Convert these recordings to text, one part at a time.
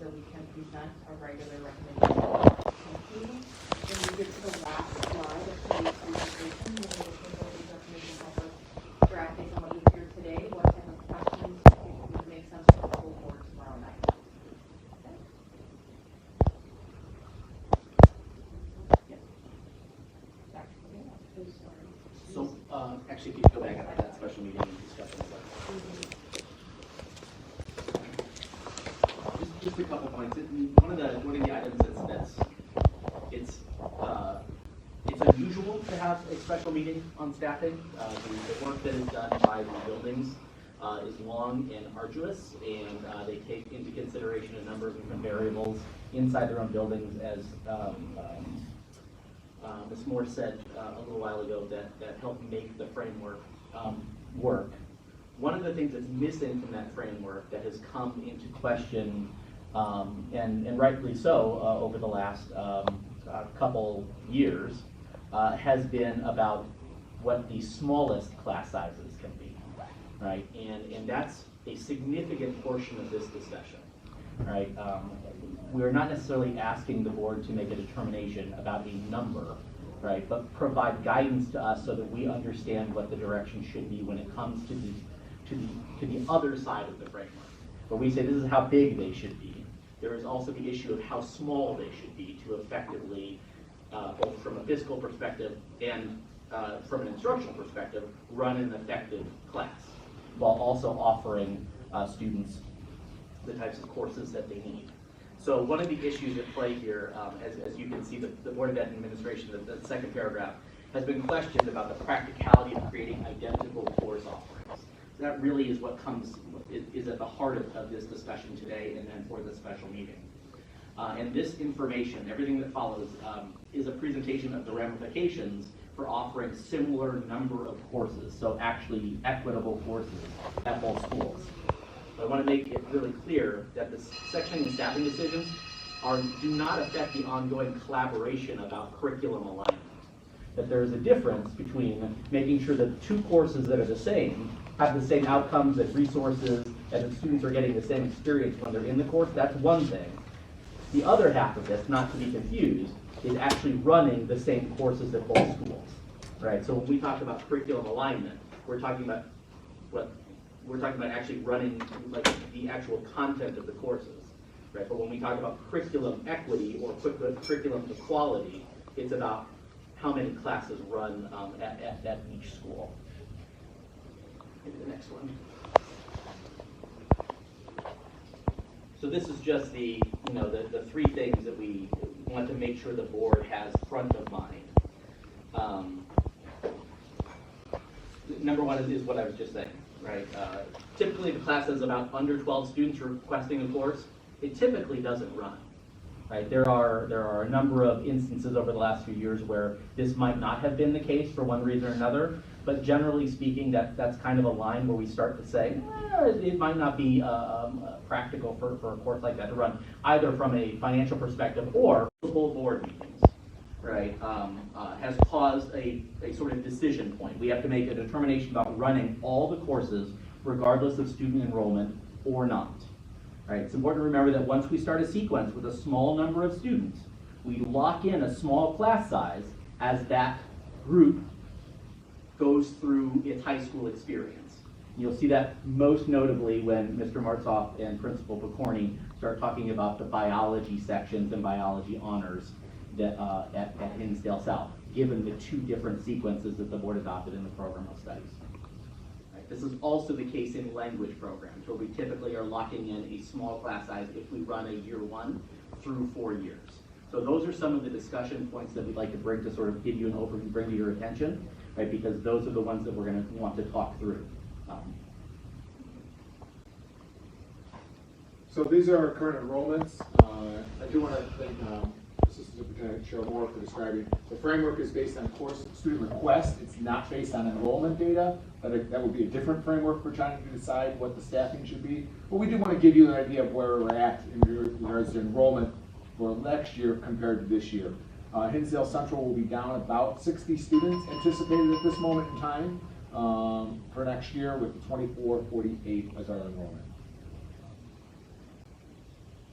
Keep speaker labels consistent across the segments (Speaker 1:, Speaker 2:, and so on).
Speaker 1: so we can present a regular recommendation. Thank you. When you get to the last slide of today's presentation, you'll notice that these recommendations help us draft based on what you hear today, what type of questions would make sense for the full board tomorrow night.
Speaker 2: So, actually, if you could go back up to that special meeting discussion. Just a couple points. One of the items it's unusual to have a special meeting on staffing. The work that is done by the buildings is long and arduous, and they take into consideration a number of different variables inside their own buildings, as Ms. Moore said a little while ago, that help make the framework work. One of the things that's missing from that framework that has come into question, and rightfully so, over the last couple years, has been about what the smallest class sizes can be, right? And that's a significant portion of this discussion, right? We're not necessarily asking the board to make a determination about a number, right, but provide guidance to us so that we understand what the direction should be when it comes to the other side of the framework. Where we say this is how big they should be. There is also the issue of how small they should be to effectively, both from a physical perspective and from an instructional perspective, run an effective class, while also offering students the types of courses that they need. So one of the issues at play here, as you can see, the Board of Ed Administration, the second paragraph, has been questioned about the practicality of creating identical course offerings. So that really is what is at the heart of this discussion today and then for the special meeting. And this information, everything that follows, is a presentation of the ramifications for offering similar number of courses, so actually equitable courses at both schools. I want to make it really clear that the sectioning and staffing decisions do not affect the ongoing collaboration about curriculum alignment. That there is a difference between making sure that two courses that are the same have the same outcomes and resources, and the students are getting the same experience when they're in the course. That's one thing. The other half of this, not to be confused, is actually running the same courses at both schools. Right? So when we talk about curriculum alignment, we're talking about actually running like the actual content of the courses, right? But when we talk about curriculum equity or curriculum equality, it's about how many classes run at each school. Maybe the next one. So this is just the three things that we want to make sure the board has front of mind. Number one is what I was just saying. Right. Typically, if a class has about under 12 students requesting a course, it typically doesn't run. Right. There are a number of instances over the last few years where this might not have been the case for one reason or another, but generally speaking, that's kind of a line where we start to say it might not be practical for a course like that to run, either from a financial perspective or full board meetings. Right, has caused a sort of decision point. We have to make a determination about running all the courses regardless of student enrollment or not. Right, it's important to remember that once we start a sequence with a small number of students, we lock in a small class size as that group goes through its high school experience. You'll see that most notably when Mr. Martzoff and Principal Pokorny start talking about the biology sections and biology honors that, at Hinsdale South, given the two different sequences that the board adopted in the program of studies. Right. This is also the case in language programs, where we typically are locking in a small class size if we run a year 1 through 4 years. So those are some of the discussion points that we'd like to bring to sort of give you an overview, bring to your attention, right? Because those are the ones that we're going to want to talk through.
Speaker 3: So these are our current enrollments. I do want to thank Assistant Superintendent Cheryl Moore for describing. The framework is based on course student request. It's not based on enrollment data, but that would be a different framework for trying to decide what the staffing should be. But we do want to give you an idea of where we're at in regards to enrollment for next year compared to this year. Hinsdale Central will be down about 60 students anticipated at this moment in time for next year, with 2448 as our enrollment.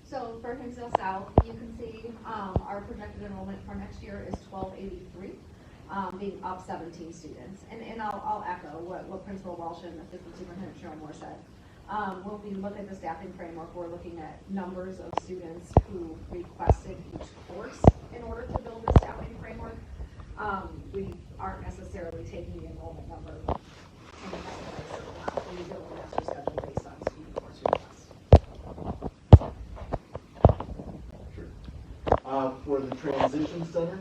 Speaker 4: So for Hinsdale South, you can see, our projected enrollment for next year is 1283, being up 17 students. And I'll echo what Principal Walsh and Assistant Superintendent Cheryl Moore said. When we look at the staffing framework, we're looking at numbers of students who requested each course in order to build the staffing framework. We aren't necessarily taking the enrollment number and we build a master schedule based on student course requests.
Speaker 5: For the transition center,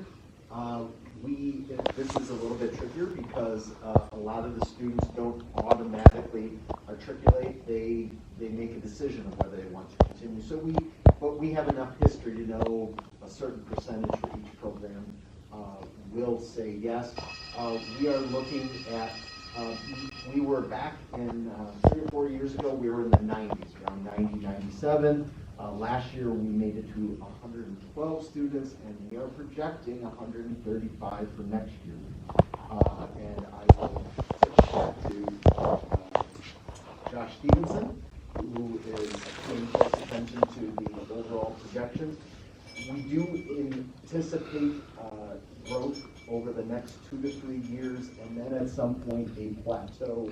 Speaker 5: this is a little bit trickier because a lot of the students don't automatically articulate. They make a decision of whether they want to continue. But we have enough history to know a certain percentage for each program will say yes. We are looking at, we were back in 3 or 4 years ago, we were in the 90s, around 90, 97. Last year we made it to 112 students, and we are projecting 135 for next year. And I will switch to Josh Stevenson, who is paying close attention to the overall projections. We do anticipate growth over the next 2 to 3 years, and then at some point a plateau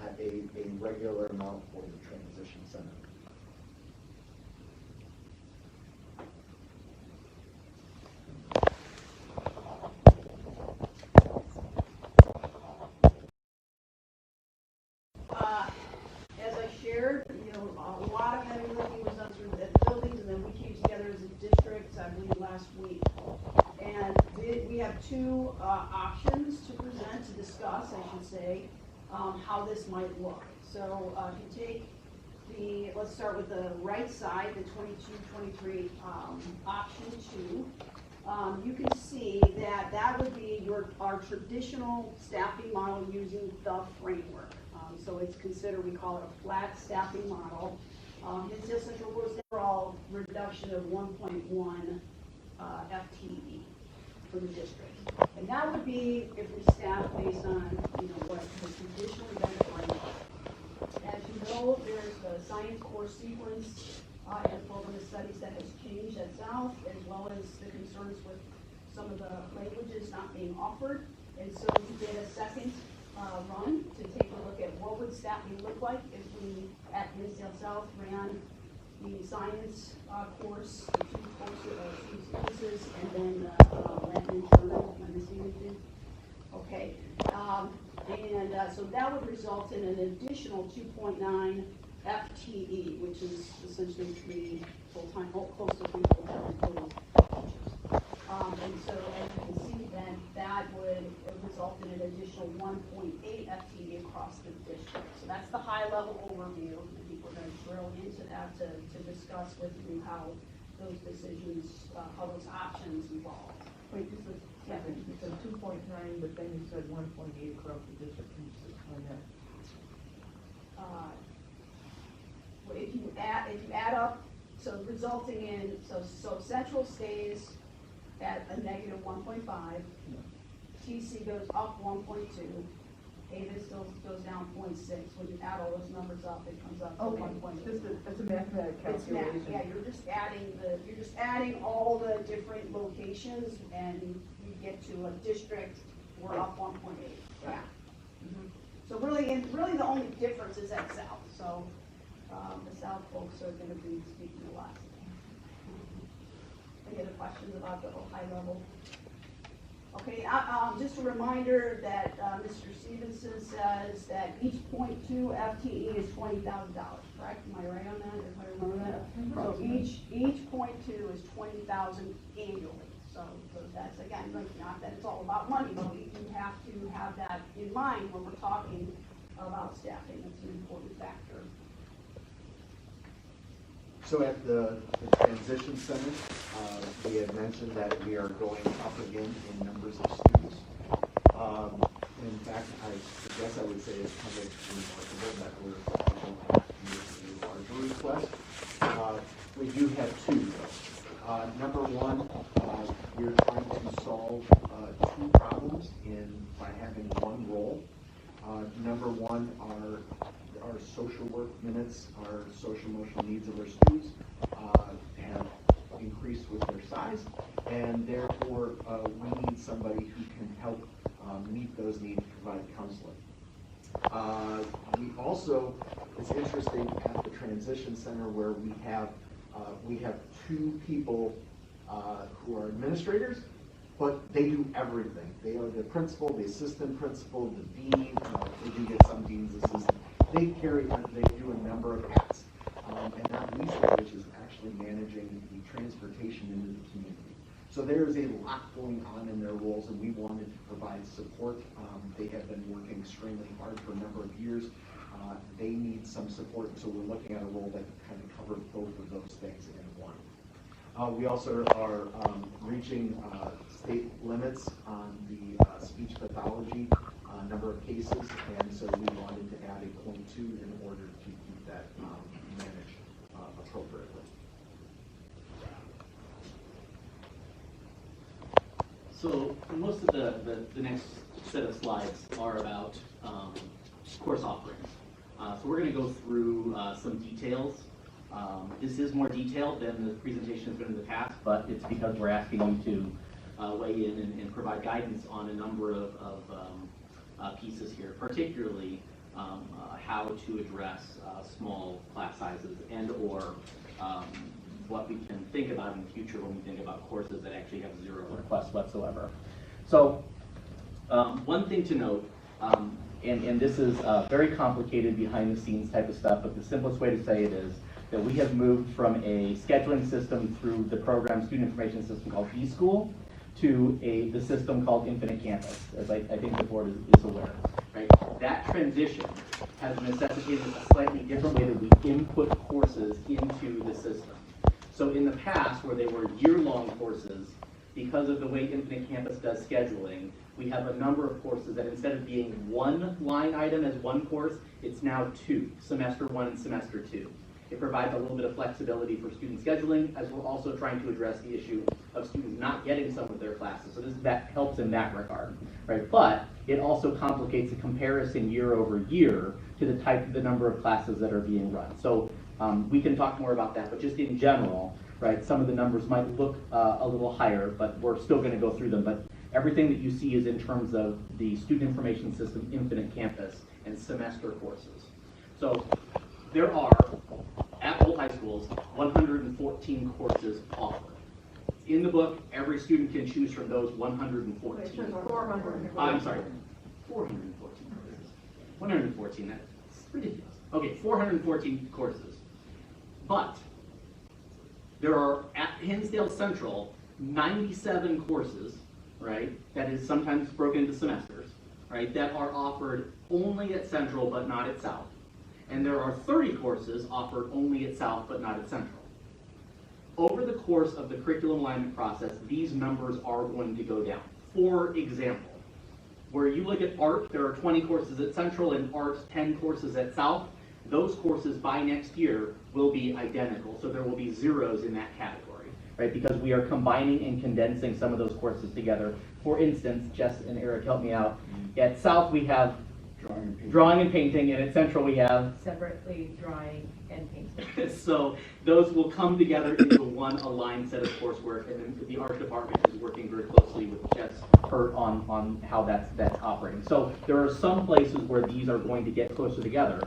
Speaker 5: at a regular amount for the transition center.
Speaker 6: As I shared, a lot of heavy lifting was done through the buildings, and then we came together as a district, I believe, last week. And we have 2 options to present, to discuss, I should say, how this might look. So if you take let's start with the right side, the 22-23 option 2. You can see that would be our traditional staffing model using the framework. So it's considered, we call it a flat staffing model. Hinsdale Central was overall reduction of 1.1 FTE for the district. And that would be if we staff based on, what has traditionally been the framework. As you know, there's the science course sequence as program of studies that has changed at South, as well as the concerns with some of the languages not being offered. And so we did a second run to take a look at what would staffing look like if we, at Hinsdale South, ran the science course, the 2 courses, and then Latin and German. Am I missing anything? Okay. So that would result in an additional 2.9 FTE, which is essentially 3 full-time, close to 3 full-time employees. And so as you can see, then that would result in an additional 1.8 FTE across the district. So that's the high-level overview. I think we're going to drill into that to discuss with you how those decisions, how those options evolve.
Speaker 7: Wait, just a second, you said 2.9, but then you said 1.8 across the district. Can you just explain that?
Speaker 6: If you add up, so resulting in, so Central stays at a negative 1.5, TC goes up 1.2, Avis still goes down 0.6. When you add all those numbers up, it comes up to 1.8.
Speaker 7: It's a mathematical calculation.
Speaker 6: Yeah, you're just adding all the different locations, and you get to a district, we're up 1.8. Yeah. Mm-hmm. So really the only difference is at South. So the South folks are going to be speaking a lot. Any other questions about the high level? Okay, just a reminder that Mr. Stevenson says that each 0.2 FTE is $20,000, correct? Am I right on that? Everybody remember that? So each 0.2 is $20,000 annually. So that's, again, not that it's all about money, but we do have to have that in mind when we're talking about staffing. It's an important factor.
Speaker 5: So at the transition center, we had mentioned that we are going up again in numbers of students. In fact, I guess I would say it's kind of remarkable that we're going to make a larger request. We do have 2. Number 1, we're trying to solve 2 problems by having 1 role. Number 1 are our social work minutes, our social emotional needs of our students. have increased with their size, and therefore we need somebody who can help meet those needs, provide counseling. We also, it's interesting, at the transition center where we have 2 people who are administrators, but they do everything. They are the principal, the assistant principal, the dean, they do get some dean's assistant. They do a number of hats. And not least of which is actually managing the transportation into the community. So there is a lot going on in their roles, and we wanted to provide support. They have been working extremely hard for a number of years. They need some support, so we're looking at a role that kind of covers both of those things in one. We also are reaching state limits on the speech pathology number of cases, and so we wanted to add a .2 in order to keep that managed appropriately.
Speaker 2: So most of the next set of slides are about course offerings. So we're going to go through some details. This is more detailed than the presentation has been in the past, but it's because we're asking you to weigh in and provide guidance on a number of pieces here, particularly how to address small class sizes and or what we can think about in the future when we think about courses that actually have 0 requests whatsoever. So one thing to note, and this is very complicated behind the scenes type of stuff, but the simplest way to say it is that we have moved from a scheduling system through the program student information system called eSchool to the system called Infinite Campus, as I think the board is aware. Right? That transition has necessitated a slightly different way that we input courses into the system. So in the past, where they were year-long courses, because of the way Infinite Campus does scheduling, we have a number of courses that instead of being one line item as one course, it's now 2, semester 1 and semester 2. It provides a little bit of flexibility for student scheduling, as we're also trying to address the issue of students not getting some of their classes. So that helps in that regard, right? But it also complicates the comparison year over year to the number of classes that are being run. So we can talk more about that, but just in general, right, some of the numbers might look a little higher, but we're still going to go through them. But everything that you see is in terms of the Student Information System, Infinite Campus, and semester courses. So there are, at both high schools, 114 courses offered. In the book, every student can choose from those 114.
Speaker 7: It says 400.
Speaker 2: I'm sorry, 414 courses. 114, that's ridiculous. Okay, 414 courses. But there are, at Hinsdale Central, 97 courses, right, that is sometimes broken into semesters, right, that are offered only at Central but not at South. And there are 30 courses offered only at South but not at Central. Over the course of the curriculum alignment process, these numbers are going to go down. For example, where you look at art, there are 20 courses at Central and art 10 courses at South. Those courses by next year will be identical, so there will be zeros in that category, right? Because we are combining and condensing some of those courses together. For instance, Jess and Eric, help me out. At South we have drawing and painting, and at Central we have
Speaker 7: Separately drawing and painting.
Speaker 2: so those will come together into one aligned set of coursework, and then the art department is working very closely with Jess Hurt on how that's operating. So there are some places where these are going to get closer together.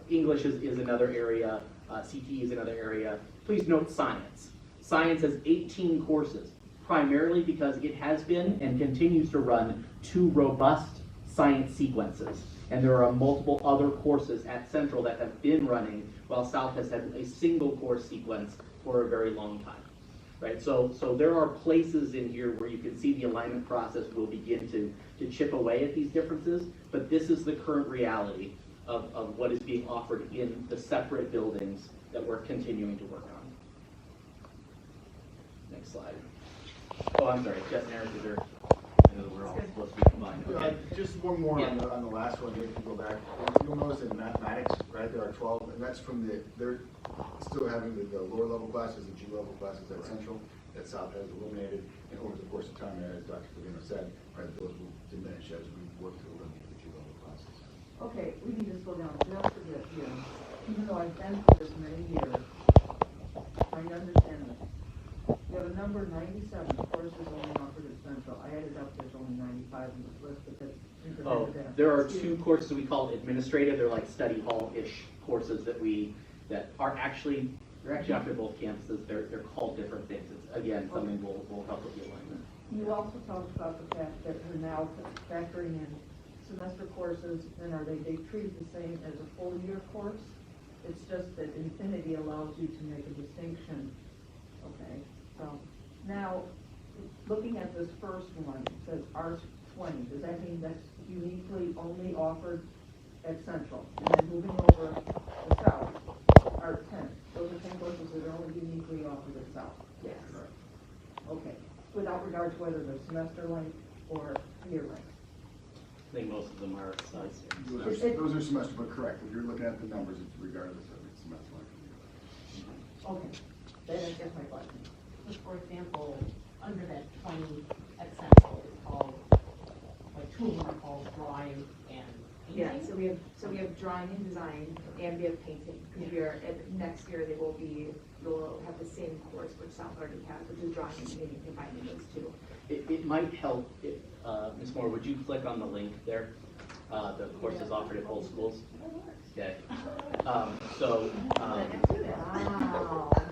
Speaker 2: English is another area, CTE is another area. Please note science. Science has 18 courses, primarily because it has been and continues to run 2 robust science sequences. And there are multiple other courses at Central that have been running, while South has had a single course sequence for a very long time. Right? So there are places in here where you can see the alignment process will begin to chip away at these differences, but this is the current reality of what is being offered in the separate buildings that we're continuing to work on. Next slide. Oh, I'm sorry, Jess and Eric, I know we're all supposed to be combined. Okay.
Speaker 8: Just one more
Speaker 2: Yeah.
Speaker 8: on the last one, if you go back. You'll notice in mathematics, right, there are 12, and that's from they're still having the lower level classes, the G level classes at Central, that South has eliminated, and over the course of time, as Dr. Covino said, right, those will diminish as we work to eliminate the G level classes.
Speaker 7: Okay, we need to slow down just a bit here. Even though I've been through this many years, trying to understand this. You have a number 97, courses only offered at Central. I added up, there's only 95 in this list, but that's.
Speaker 2: Oh, there are two courses we call administrative, they're like study hall-ish courses that are actually, they're actually offered at both campuses, they're called different things. It's, again, something we'll help with the alignment.
Speaker 7: You also talked about the fact that we're now factoring in semester courses, and are they treated the same as a full year course? It's just that Infinity allows you to make a distinction. Okay, so now, looking at this first one, it says R20, does that mean that's uniquely only offered at Central? And then moving over to South, R10, those are 10 courses that are only uniquely offered at South?
Speaker 1: Yes.
Speaker 7: Okay, without regard to whether they're semester length or year length?
Speaker 2: I think most of them are size.
Speaker 8: Those are semester, but correct, if you're looking at the numbers, it's regardless of its semester length.
Speaker 7: Okay, that's my question.
Speaker 9: For example, under that 20 at Central is called, like two of them are called drawing and
Speaker 1: Yeah,
Speaker 9: painting.
Speaker 1: so we have drawing and design, and we have painting, because we are, next year they'll have the same course which South already has, which is drawing and painting, combining those two.
Speaker 2: It might help, if, Ms. Moore, would you click on the link there? The courses offered at both schools? Okay.
Speaker 1: Wow.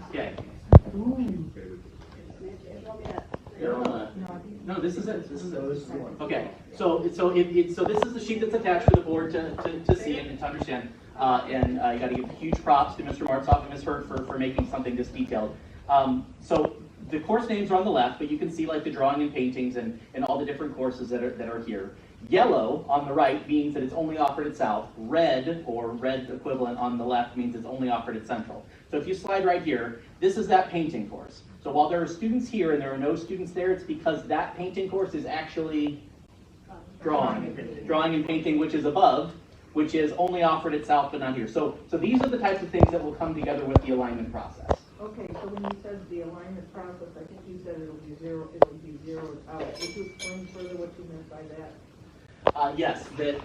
Speaker 2: Okay.
Speaker 6: Yeah.
Speaker 2: No, this is it, this is it. Okay, so this is the sheet that's attached for the board to see and to understand. And you gotta give huge props to Mr. Martzoff and Ms. Hurt for making something this detailed. So the course names are on the left, but you can see like the drawing and paintings and all the different courses that are here. Yellow on the right means that it's only offered at South. Red, or red equivalent on the left, means it's only offered at Central. So if you slide right here, this is that painting course. So while there are students here and there are no students there, it's because that painting course is actually drawing and painting, which is above, which is only offered at South but not here. So these are the types of things that will come together with the alignment process.
Speaker 7: Okay, so when you said the alignment process, I think you said it'll be zeroed out. Would you explain further what you meant by that?
Speaker 2: Yes, that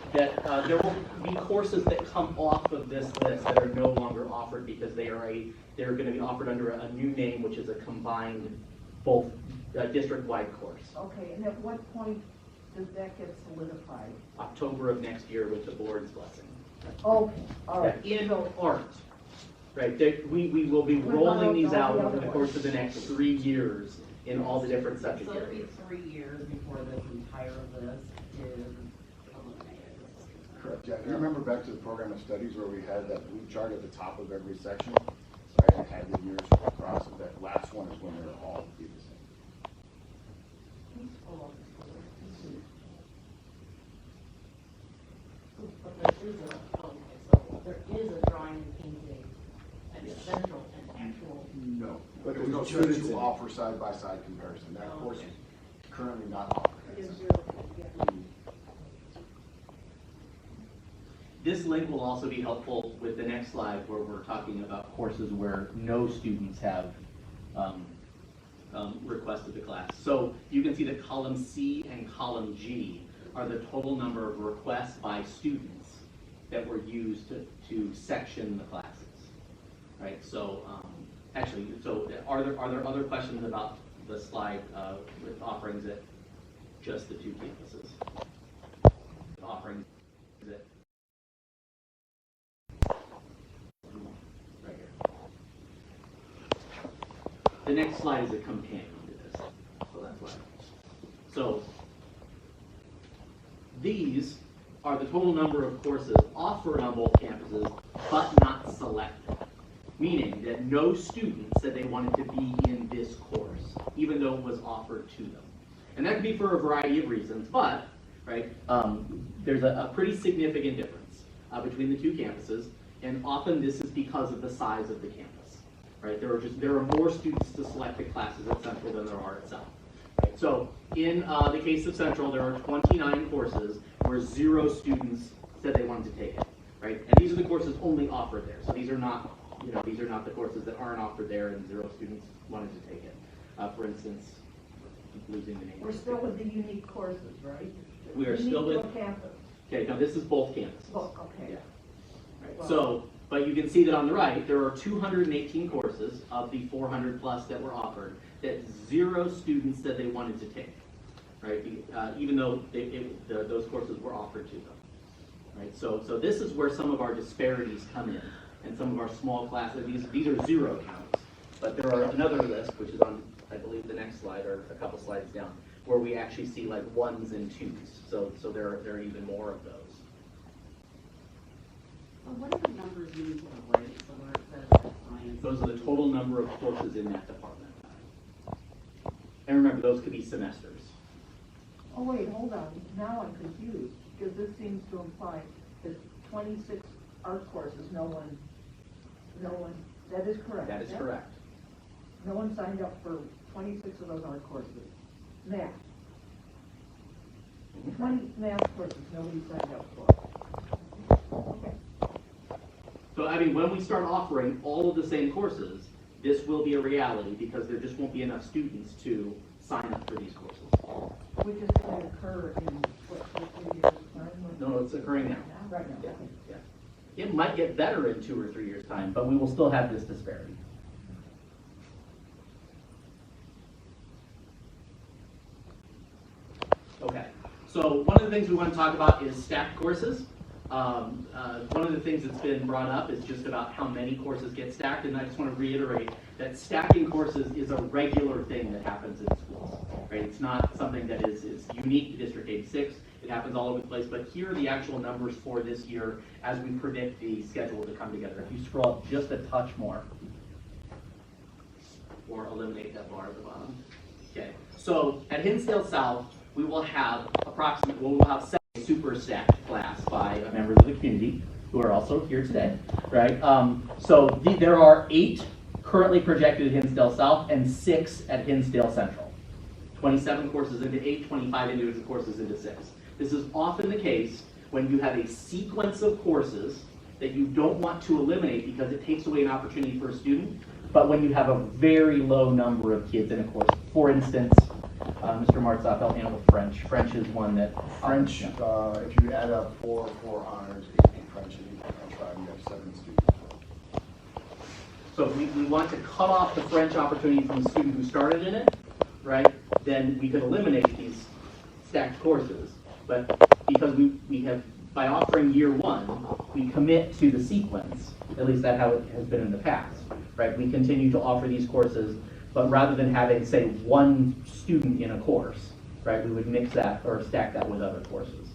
Speaker 2: there will be courses that come off of this list that are no longer offered because they're going to be offered under a new name, which is a combined both district-wide course.
Speaker 7: Okay, and at what point does that get solidified?
Speaker 2: October of next year with the board's blessing.
Speaker 7: Okay, all right.
Speaker 2: In art, right? We will be rolling these out over the course of the next 3 years in all the different subject
Speaker 9: So it'll be
Speaker 2: areas.
Speaker 9: 3 years before this entire list is eliminated.
Speaker 8: Correct, yeah, if you remember back to the program of studies where we had that blue chart at the top of every section, right, and had the years across, that last one is when they're all be the same.
Speaker 9: But there is a drawing and painting at Central, an actual.
Speaker 8: No,
Speaker 3: But
Speaker 8: there's no
Speaker 3: there's
Speaker 8: students
Speaker 3: students
Speaker 8: to
Speaker 3: in.
Speaker 8: offer side-by-side comparison, that
Speaker 9: Oh,
Speaker 8: course
Speaker 9: okay.
Speaker 8: is currently not offered.
Speaker 6: It is
Speaker 8: It's-
Speaker 6: zero, yeah.
Speaker 2: This link will also be helpful with the next slide where we're talking about courses where no students have requested the class. So you can see that column C and column G are the total number of requests by students that were used to section the classes, right? So actually, so are there other questions about the slide with offerings at just the two campuses? Offerings at right here. The next slide is a companion to this, so that's why. So these are the total number of courses offered on both campuses, but not selected. Meaning that no student said they wanted to be in this course, even though it was offered to them. And that could be for a variety of reasons, but, right, there's a pretty significant difference between the two campuses, and often this is because of the size of the campus, right? There are more students to select the classes at Central than there are at South. Right? So in the case of Central, there are 29 courses where 0 students said they wanted to take it, right? And these are the courses only offered there. So these are not, these are not the courses that aren't offered there and 0 students wanted to take it. For instance, I'm losing the name.
Speaker 7: We're still with the unique courses, right?
Speaker 2: We are still
Speaker 7: Unique
Speaker 2: with-
Speaker 7: to a campus.
Speaker 2: Okay, no, this is both campuses.
Speaker 7: Oh, okay.
Speaker 2: Yeah. Right. So But you can see that on the right, there are 218 courses of the 400 plus that were offered that 0 students said they wanted to take, right? Even though those courses were offered to them, right? So this is where some of our disparities come in, and some of our small classes. These are 0 counts, but there are another list, which is on, I believe, the next slide or a couple slides down, where we actually see like 1s and 2s. So there are even more of those.
Speaker 9: So what are the numbers you need to avoid, so where it says that science?
Speaker 2: Those are the total number of courses in that department. And remember, those could be semesters.
Speaker 7: Oh, wait, hold on, now I'm confused, because this seems to imply that 26 art courses, no one, that is correct.
Speaker 2: That is
Speaker 7: yeah?
Speaker 2: correct.
Speaker 7: No one signed up for 26 of those art courses. Math. 20 math courses, nobody signed up for. Okay.
Speaker 2: So, I mean, when we start offering all of the same courses, this will be a reality because there just won't be enough students to sign up for these courses.
Speaker 7: Which is going to occur in, what 3 years' time?
Speaker 2: No, it's occurring now.
Speaker 7: Right now,
Speaker 2: Yeah,
Speaker 7: okay.
Speaker 2: yeah. It might get better in 2 or 3 years' time, but we will still have this disparity. Okay, so one of the things we want to talk about is stacked courses. One of the things that's been brought up is just about how many courses get stacked, and I just want to reiterate that stacking courses is a regular thing that happens in schools, right? It's not something that is unique to District 86. It happens all over the place, but here are the actual numbers for this year as we predict the schedule to come together. If you scroll up just a touch more, or eliminate that bar at the bottom. Okay, so at Hinsdale South, we will have we'll have 7 super stacked class by members of the community who are also here today, right? There are 8 currently projected at Hinsdale South and 6 at Hinsdale Central. 27 courses into 8, 25 individual courses into 6. This is often the case when you have a sequence of courses that you don't want to eliminate because it takes away an opportunity for a student, but when you have a very low number of kids in a course. For instance, Mr. Martzoff, help me out with French. French is one that...
Speaker 8: French, if you add up 4 honors, 8 French, and 8 French, you have 7 students.
Speaker 2: So if we want to cut off the French opportunity from the student who started in it, right, then we could eliminate these stacked courses. But because we have, by offering year 1, we commit to the sequence, at least that's how it has been in the past, right? We continue to offer these courses, but rather than having, say, 1 student in a course, right, we would mix that or stack that with other courses.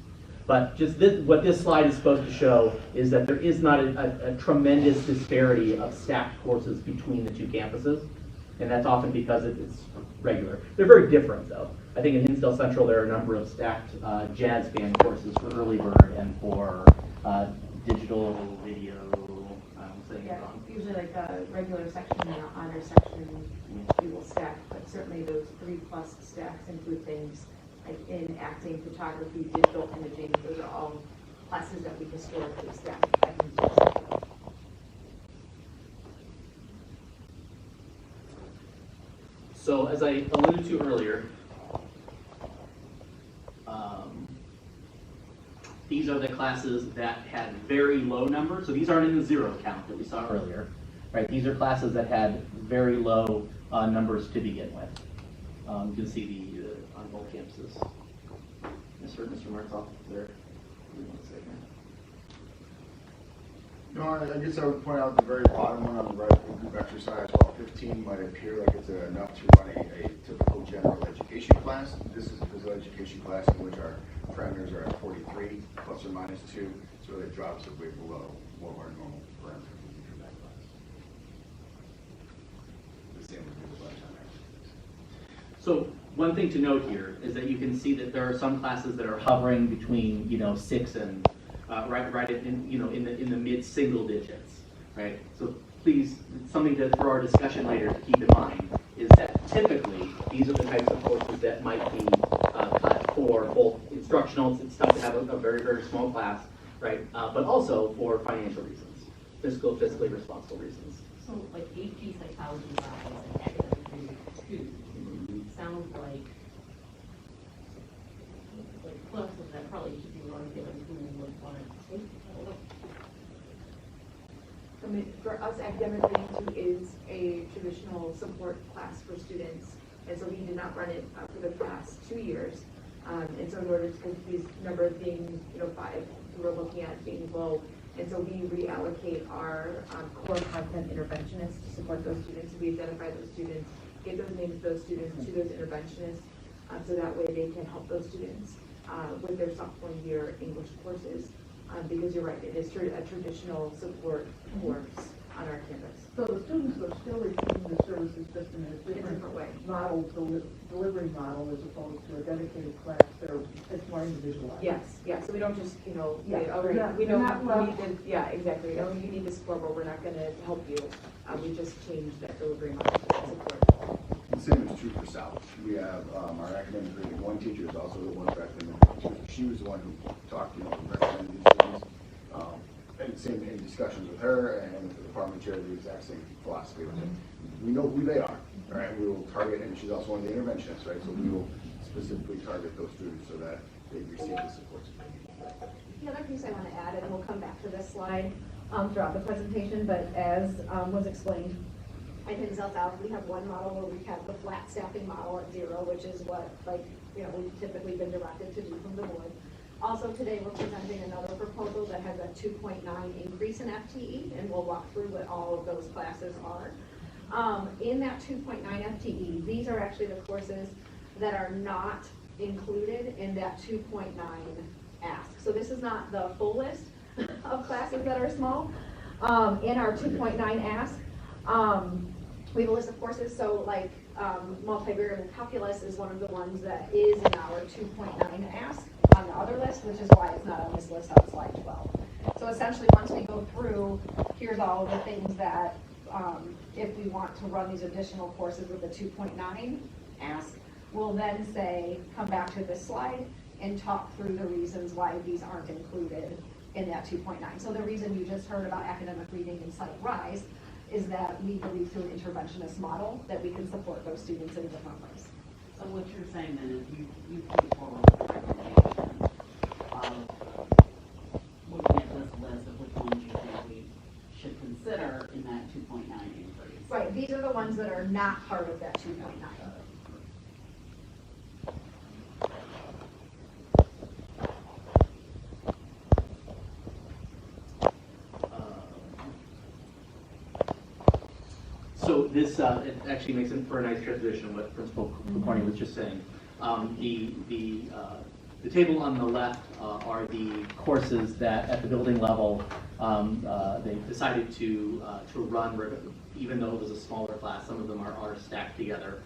Speaker 2: But just what this slide is supposed to show is that there is not a tremendous disparity of stacked courses between the 2 campuses, and that's often because it's regular. They're very different, though. I think in Hinsdale Central there are a number of stacked jazz band courses for early bird and for digital video. I'm saying it
Speaker 10: Yeah,
Speaker 2: wrong.
Speaker 10: usually like a regular section and an honor section, we will stack, but certainly those 3+ stacks include things like in acting, photography, digital imaging, those are all classes that we historically stack.
Speaker 2: So as I alluded to earlier, these are the classes that had very low numbers. So these aren't in the 0 count that we saw earlier, right? These are classes that had very low numbers to begin with. You can see the on both campuses. Mr. Martzoff, there.
Speaker 8: No, I guess I would point out the very bottom one on the right, the group exercise, while 15 might appear like it's enough to run a typical general education class. This is a physical education class in which our parameters are at 43, plus or minus 2, so it drops it way below what our normal parameters would be for that class. The same would be with lifetime exercise.
Speaker 2: So one thing to note here is that you can see that there are some classes that are hovering between 6 and right in the mid single digits, right? So please, something for our discussion later to keep in mind is that typically these are the types of courses that might be cut for both instructional. It's tough to have a very, very small class, right? But also for financial reasons, fiscally responsible reasons.
Speaker 9: So like AP psychology classes and academic students sounds like classes that probably should be run given who would want to take.
Speaker 10: For us, academic reading two is a traditional support class for students, and so we did not run it for the past 2 years. And so in order to, because these number of being, 5, we're looking at being low, and so we reallocate our core content interventionists to support those students. We identify those students, get those names of those students to those interventionists, so that way they can help those students with their sophomore year English courses. Because you're right, it is a traditional support course on our campus.
Speaker 7: So the students are still receiving the services just in a different
Speaker 10: way.
Speaker 7: model, delivery model as opposed to a dedicated class, it's more individualized.
Speaker 10: Yes, so we don't just,
Speaker 7: Yeah,
Speaker 10: say, all
Speaker 7: we're
Speaker 10: right,
Speaker 7: not-
Speaker 10: we know
Speaker 7: we're not
Speaker 10: you need to, yeah, exactly, oh, you need this support, but we're not gonna help you. We just changed that delivery model to support.
Speaker 8: The same is true for South. We have, our academic reading, one teacher is also the one for academic reading. She was the one who talked, recommended these things. And same in discussions with her and with the department chair, the exact same philosophy with it. We know who they are, all right? We will target, and she's also one of the interventionists, right? So we will specifically target those students so that they receive the support.
Speaker 4: The other piece I want to add, and we'll come back to this slide throughout the presentation, but as was explained, I think in South, we have one model where we have the flat staffing model at 0, which is what, we've typically been directed to do from the board. Also today, we're presenting another proposal that has a 2.9 increase in FTE, and we'll walk through what all of those classes are. In that 2.9 FTE, these are actually the courses that are not included in that 2.9 ask. So this is not the full list of classes that are small. In our 2.9 ask, we have a list of courses, so like multivariable calculus is one of the ones that is in our 2.9 ask on the other list, which is why it's not on this list on slide 12. So essentially, once we go through, here's all of the things that, if we want to run these additional courses with the 2.9 ask, we'll then say, come back to this slide and talk through the reasons why these aren't included in that 2.9. So the reason you just heard about academic reading and Sight Rise is that we believe through an interventionist model that we can support those students in different ways.
Speaker 9: So what you're saying then is you put forward a recommendation of looking at this list of which ones you think we should consider in that 2.9 increase.
Speaker 4: Right, these are the ones that are not part of that 2.9.
Speaker 2: So this, it actually makes it for a nice transition, what Principal Corney was just saying. The table on the left are the courses that at the building level, they decided to run, even though it was a smaller class. Some of them are stacked together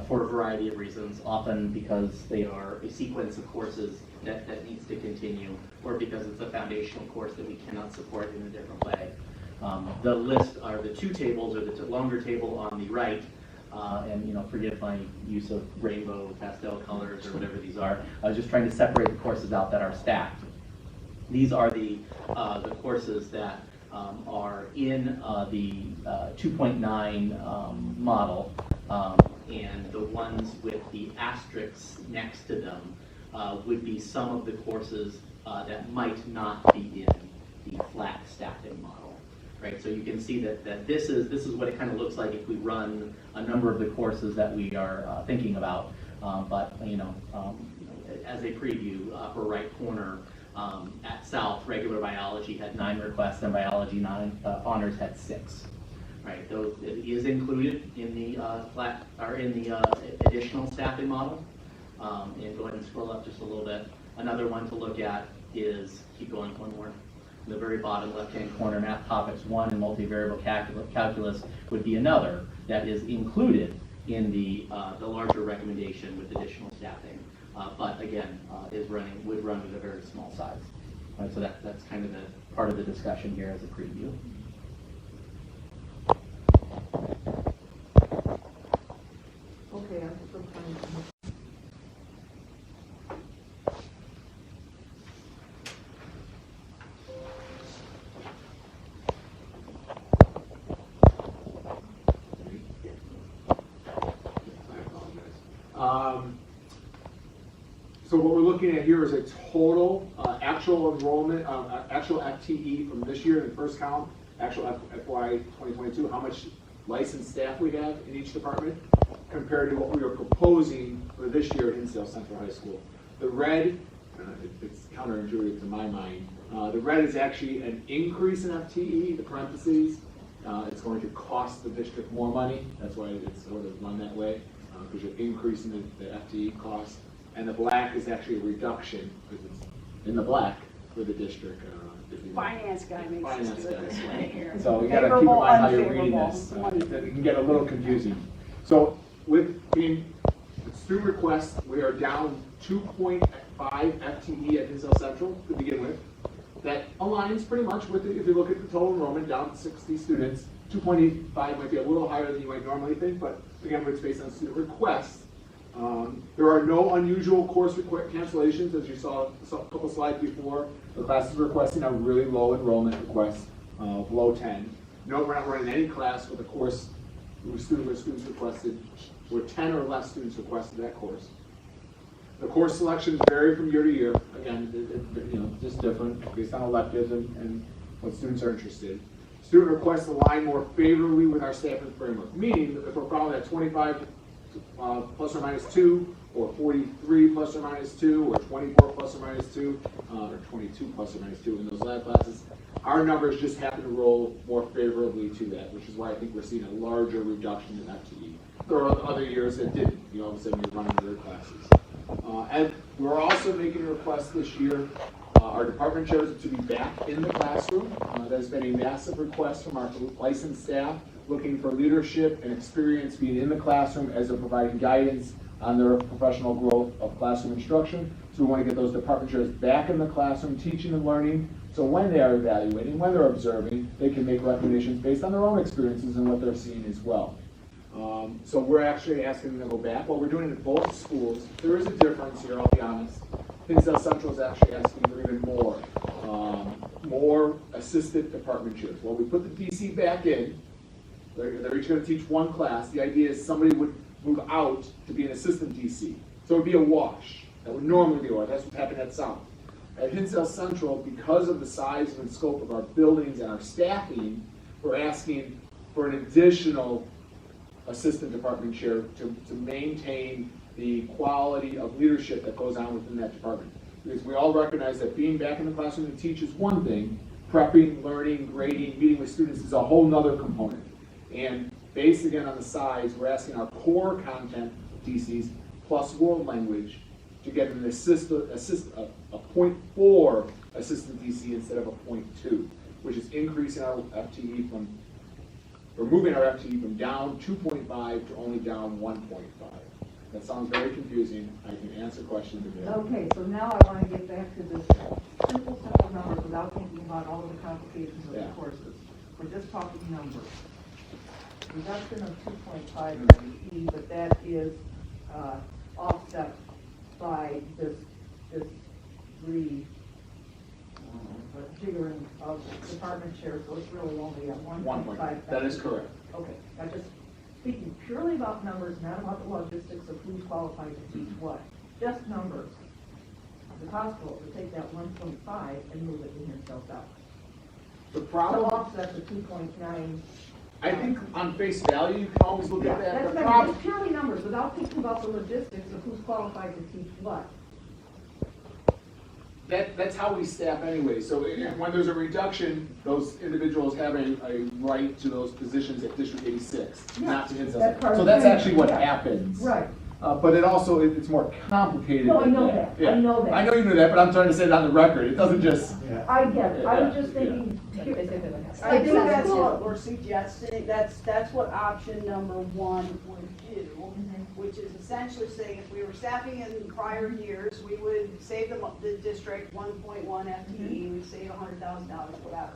Speaker 2: for a variety of reasons, often because they are a sequence of courses that needs to continue, or because it's a foundational course that we cannot support in a different way. The list are the two tables, or the longer table on the right, and forgive my use of rainbow pastel colors or whatever these are. I was just trying to separate the courses out that are stacked. These are the courses that are in the 2.9 model, and the ones with the asterisks next to them would be some of the courses that might not be in the flat staffing model. Right, so you can see that this is what it kind of looks like if we run a number of the courses that we are thinking about. But as a preview, upper right corner at South, regular biology had 9 requests, and biology honors had 6. Right, it is included in the additional staffing model. And go ahead and scroll up just a little bit. Another one to look at is, keep going one more. The very bottom left-hand corner, Math Topics 1 and multivariable calculus would be another that is included in the larger recommendation with additional staffing, but again, would run with a very small size. Right, so that's kind of the part of the discussion here as a preview.
Speaker 7: Okay, I'm still trying to.
Speaker 3: So what we're looking at here is a total actual enrollment, actual FTE from this year in the first column, actual FY 2022, how much licensed staff we have in each department compared to what we are proposing for this year at Hinsdale Central High School. The red, it's counterintuitive to my mind, the red is actually an increase in FTE, the parentheses. It's going to cost the district more money. That's why it's sort of run that way, because you're increasing the FTE cost. And the black is actually a reduction, because it's in the black for the district. If you know.
Speaker 6: Finance guy makes us
Speaker 3: Finance
Speaker 6: do it
Speaker 3: guy.
Speaker 6: this way here.
Speaker 3: So you gotta keep in
Speaker 6: Favorable,
Speaker 3: mind how you're reading
Speaker 6: unfavorable.
Speaker 3: this. It can get a little confusing. So with being student requests, we are down 2.5 FTE at Hinsdale Central to begin with. That aligns pretty much with, if you look at the total enrollment, down to 60 students. 2.85 might be a little higher than you might normally think, but again, it's based on student requests. There are no unusual course cancellations, as you saw a couple slides before. The classes we're requesting are really low enrollment requests, below 10. No, we're not running any class with a course where students requested, where 10 or less students requested that course. The course selections vary from year to year. Again, just different based on electives and what students are interested in. Student requests align more favorably with our staffing framework, meaning that if we're following that 25 plus or minus 2, or 43 plus or minus 2, or 24 plus or minus 2, or 22 plus or minus 2 in those lab classes, our numbers just happen to roll more favorably to that, which is why I think we're seeing a larger reduction in FTE. There are other years that didn't. All of a sudden you're running their classes. And we're also making a request this year, our department chairs to be back in the classroom. There's been a massive request from our licensed staff looking for leadership and experience being in the classroom as they're providing guidance on their professional growth of classroom instruction. So we want to get those department chairs back in the classroom, teaching and learning, so when they are evaluating, when they're observing, they can make recommendations based on their own experiences and what they're seeing as well. So we're actually asking them to go back. Well, we're doing it at both schools. There is a difference here, I'll be honest. Hinsdale Central is actually asking for even more assistant department chairs. Well, we put the DC back in. They're each going to teach one class. The idea is somebody would move out to be an assistant DC. So it would be a wash. That would normally be a wash. That's what happened at South. At Hinsdale Central, because of the size and scope of our buildings and our staffing, we're asking for an additional assistant department chair to maintain the quality of leadership that goes on within that department. Because we all recognize that being back in the classroom to teach is one thing, prepping, learning, grading, meeting with students is a whole nother component. And based again on the size, we're asking our core content DCs plus world language to get an a 0.4 assistant DC instead of a 0.2, which is increasing our FTE from, we're moving our FTE from down 2.5 to only down 1.5. That sounds very confusing. I can answer questions if you have.
Speaker 7: Okay, so now I want to get back to this simple numbers without thinking about all of the complications of the
Speaker 3: Yeah.
Speaker 7: courses. We're just talking numbers. Reduction of 2.5 FTE, but that is offset by this jiggering of department chairs, so it's really only at 1.5.
Speaker 3: That is correct.
Speaker 7: Okay, I'm just speaking purely about numbers, not about the logistics of who's qualified to teach what. Just numbers. The hospital to take that 1.5 and move it to Hinsdale South.
Speaker 3: The
Speaker 7: To
Speaker 3: problem,
Speaker 7: offset the 2.9.
Speaker 3: I think on face value, you can always look at that.
Speaker 7: That's
Speaker 3: The
Speaker 7: right,
Speaker 3: problem,
Speaker 7: just purely numbers, without thinking about the logistics of who's qualified to teach what.
Speaker 3: that's how we staff anyway. So when there's a reduction, those individuals have a right to those positions at District 86, not to Hinsdale.
Speaker 7: That's part
Speaker 3: So
Speaker 7: of
Speaker 3: that's
Speaker 7: the-
Speaker 3: actually what
Speaker 7: yeah.
Speaker 3: happens.
Speaker 7: Right.
Speaker 3: But it also, it's more complicated
Speaker 7: No, I
Speaker 3: than
Speaker 7: know
Speaker 3: that.
Speaker 7: that. I
Speaker 3: Yeah.
Speaker 7: know that.
Speaker 3: I know you know that, but I'm trying to say it on the record. It doesn't just,
Speaker 7: I get it, I was just
Speaker 3: Yeah.
Speaker 7: thinking,
Speaker 6: I think that's what we're suggesting, that's what option number 1 would do, which is essentially saying if we were staffing in prior years, we would save the district 1.1 FTE, we'd save $100,000, whatever.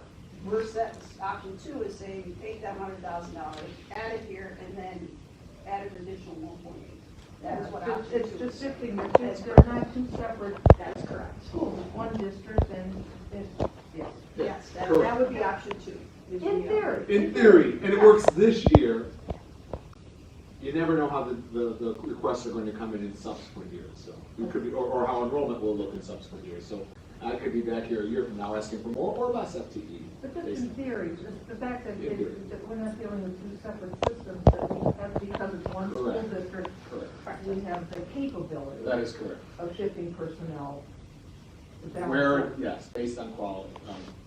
Speaker 6: We're set, option 2 is saying you take that $100,000, add it here, and then add an additional 1.8. That is what option 2
Speaker 7: It's
Speaker 6: is.
Speaker 7: just shifting, they're not two separate
Speaker 6: That's correct.
Speaker 7: schools, it's one district and it's, yes.
Speaker 6: Yes, that would be option 2. is
Speaker 7: In
Speaker 6: the,
Speaker 7: theory.
Speaker 3: in theory, and it works this year. you never know how the requests are going to come in subsequent years, so. We could be, or how enrollment will look in subsequent years, so I could be back here a year from now asking for more or less FTE.
Speaker 7: But just
Speaker 3: based
Speaker 7: in
Speaker 3: on-
Speaker 7: theory, the fact that
Speaker 3: In theory.
Speaker 7: that we're not dealing with two separate systems, that we have, because it's one school
Speaker 3: Correct.
Speaker 7: district,
Speaker 3: Correct.
Speaker 7: we have the capability
Speaker 3: That is correct.
Speaker 7: of shifting personnel. to balance
Speaker 3: Where,
Speaker 7: that.
Speaker 3: yes, based on quality,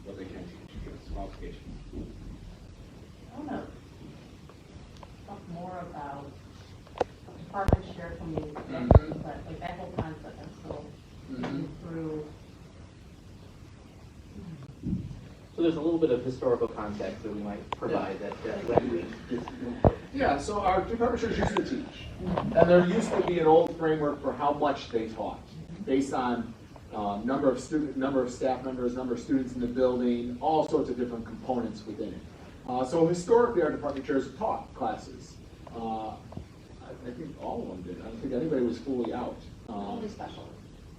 Speaker 3: what they can teach, yes, qualification.
Speaker 9: I want to talk more about department share community,
Speaker 3: Mhm.
Speaker 9: but like that whole concept, I'm still
Speaker 3: Mhm.
Speaker 9: thinking through.
Speaker 2: So there's a little bit of historical context that we might provide that Wendy just.
Speaker 3: Yeah, so our department chairs used to teach, and there used to be an old framework for how much they taught, based on number of staff members, number of students in the building, all sorts of different components within it. So historically, our department chairs taught classes. I think all of them did. I don't think anybody was fully out.
Speaker 4: Only special.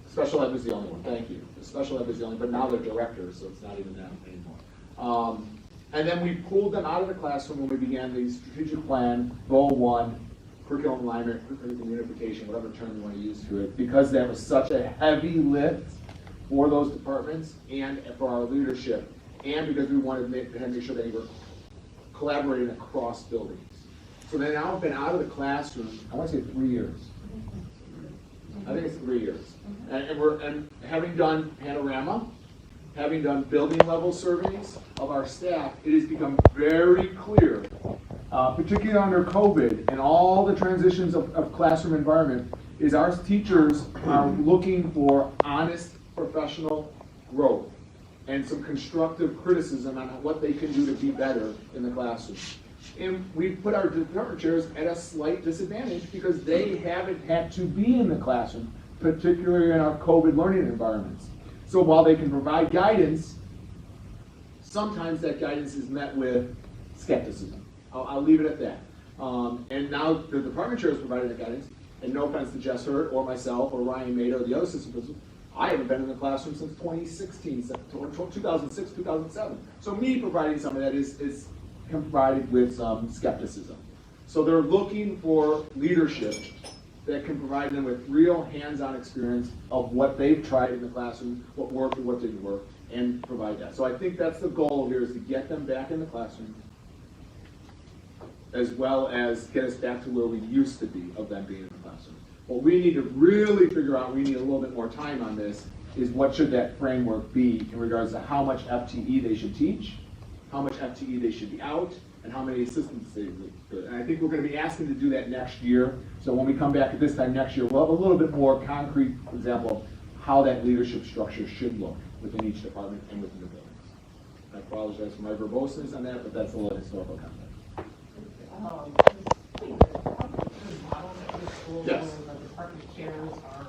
Speaker 3: Special ed was the only one, thank you. The special ed was the only, but now they're directors, so it's not even that anymore. And then we pulled them out of the classroom when we began the strategic plan, goal 1, curriculum alignment, curriculum unification, whatever term you want to use to it, because that was such a heavy lift for those departments and for our leadership, and because we wanted to make sure they were collaborating across buildings. So they now have been out of the classroom, I want to say 3 years. I think it's 3 years. And having done Panorama, having done building level surveys of our staff, it has become very clear, particularly under COVID and all the transitions of classroom environment, is our teachers are looking for honest professional growth and some constructive criticism on what they can do to be better in the classroom. And we've put our department chairs at a slight disadvantage because they haven't had to be in the classroom, particularly in our COVID learning environments. So while they can provide guidance, sometimes that guidance is met with skepticism. I'll leave it at that. And now the department chair is providing that guidance, and no offense to Jess Hurt or myself or Ryan Mado or the other assistant principals, I haven't been in the classroom since 2016, 2006, 2007. So me providing some of that is provided with some skepticism. So they're looking for leadership that can provide them with real hands-on experience of what they've tried in the classroom, what worked and what didn't work, and provide that. So I think that's the goal here, is to get them back in the classroom, as well as get us back to where we used to be of them being in the classroom. What we need to really figure out, we need a little bit more time on this, is what should that framework be in regards to how much FTE they should teach, how much FTE they should be out, and how many assistants they need. And I think we're going to be asking to do that next year. So when we come back at this time next year, we'll have a little bit more concrete example of how that leadership structure should look within each department and within the buildings. I apologize for my verboseness on that, but that's a little historical context.
Speaker 9: Model at the school
Speaker 3: Yes.
Speaker 9: where the department chairs are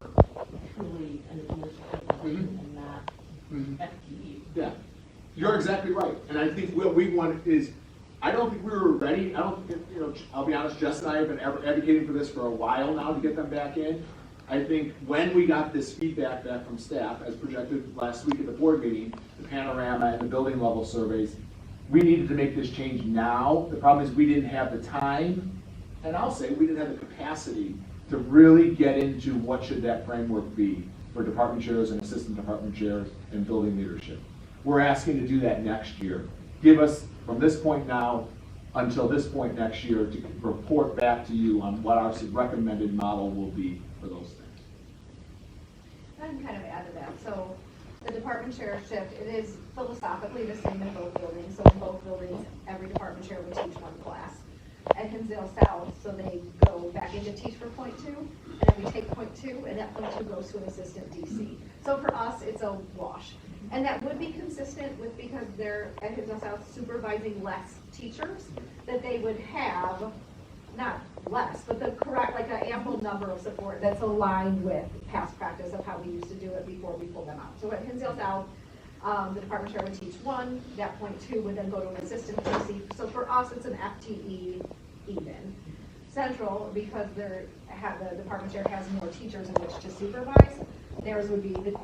Speaker 9: truly an administrative position and not FTE.
Speaker 3: Yeah, you're exactly right. And I think what we want is, I don't think we were ready. I don't think, I'll be honest, Jess and I have been advocating for this for a while now to get them back in. I think when we got this feedback back from staff, as projected last week at the board meeting, the Panorama and the building level surveys, we needed to make this change now. The problem is we didn't have the time, and I'll say we didn't have the capacity to really get into what should that framework be for department chairs and assistant department chairs and building leadership. We're asking to do that next year. Give us, from this point now until this point next year, to report back to you on what our recommended model will be for those things.
Speaker 4: I can kind of add to that. So the department chair shift, it is philosophically the same in both buildings. So in both buildings, every department chair would teach one class. At Hinsdale South, so they go back into teach for point 2, and then we take point 2, and that point 2 goes to an assistant DC. So for us, it's a wash. And that would be consistent with, because they're at Hinsdale South supervising less teachers, that they would have, not less, but the correct, like an ample number of support that's aligned with past practice of how we used to do it before we pulled them out. So at Hinsdale South, the department chair would teach 1, that point 2 would then go to an assistant DC. So for us, it's an FTE even. Central, because the department chair has more teachers in which to supervise, theirs would be the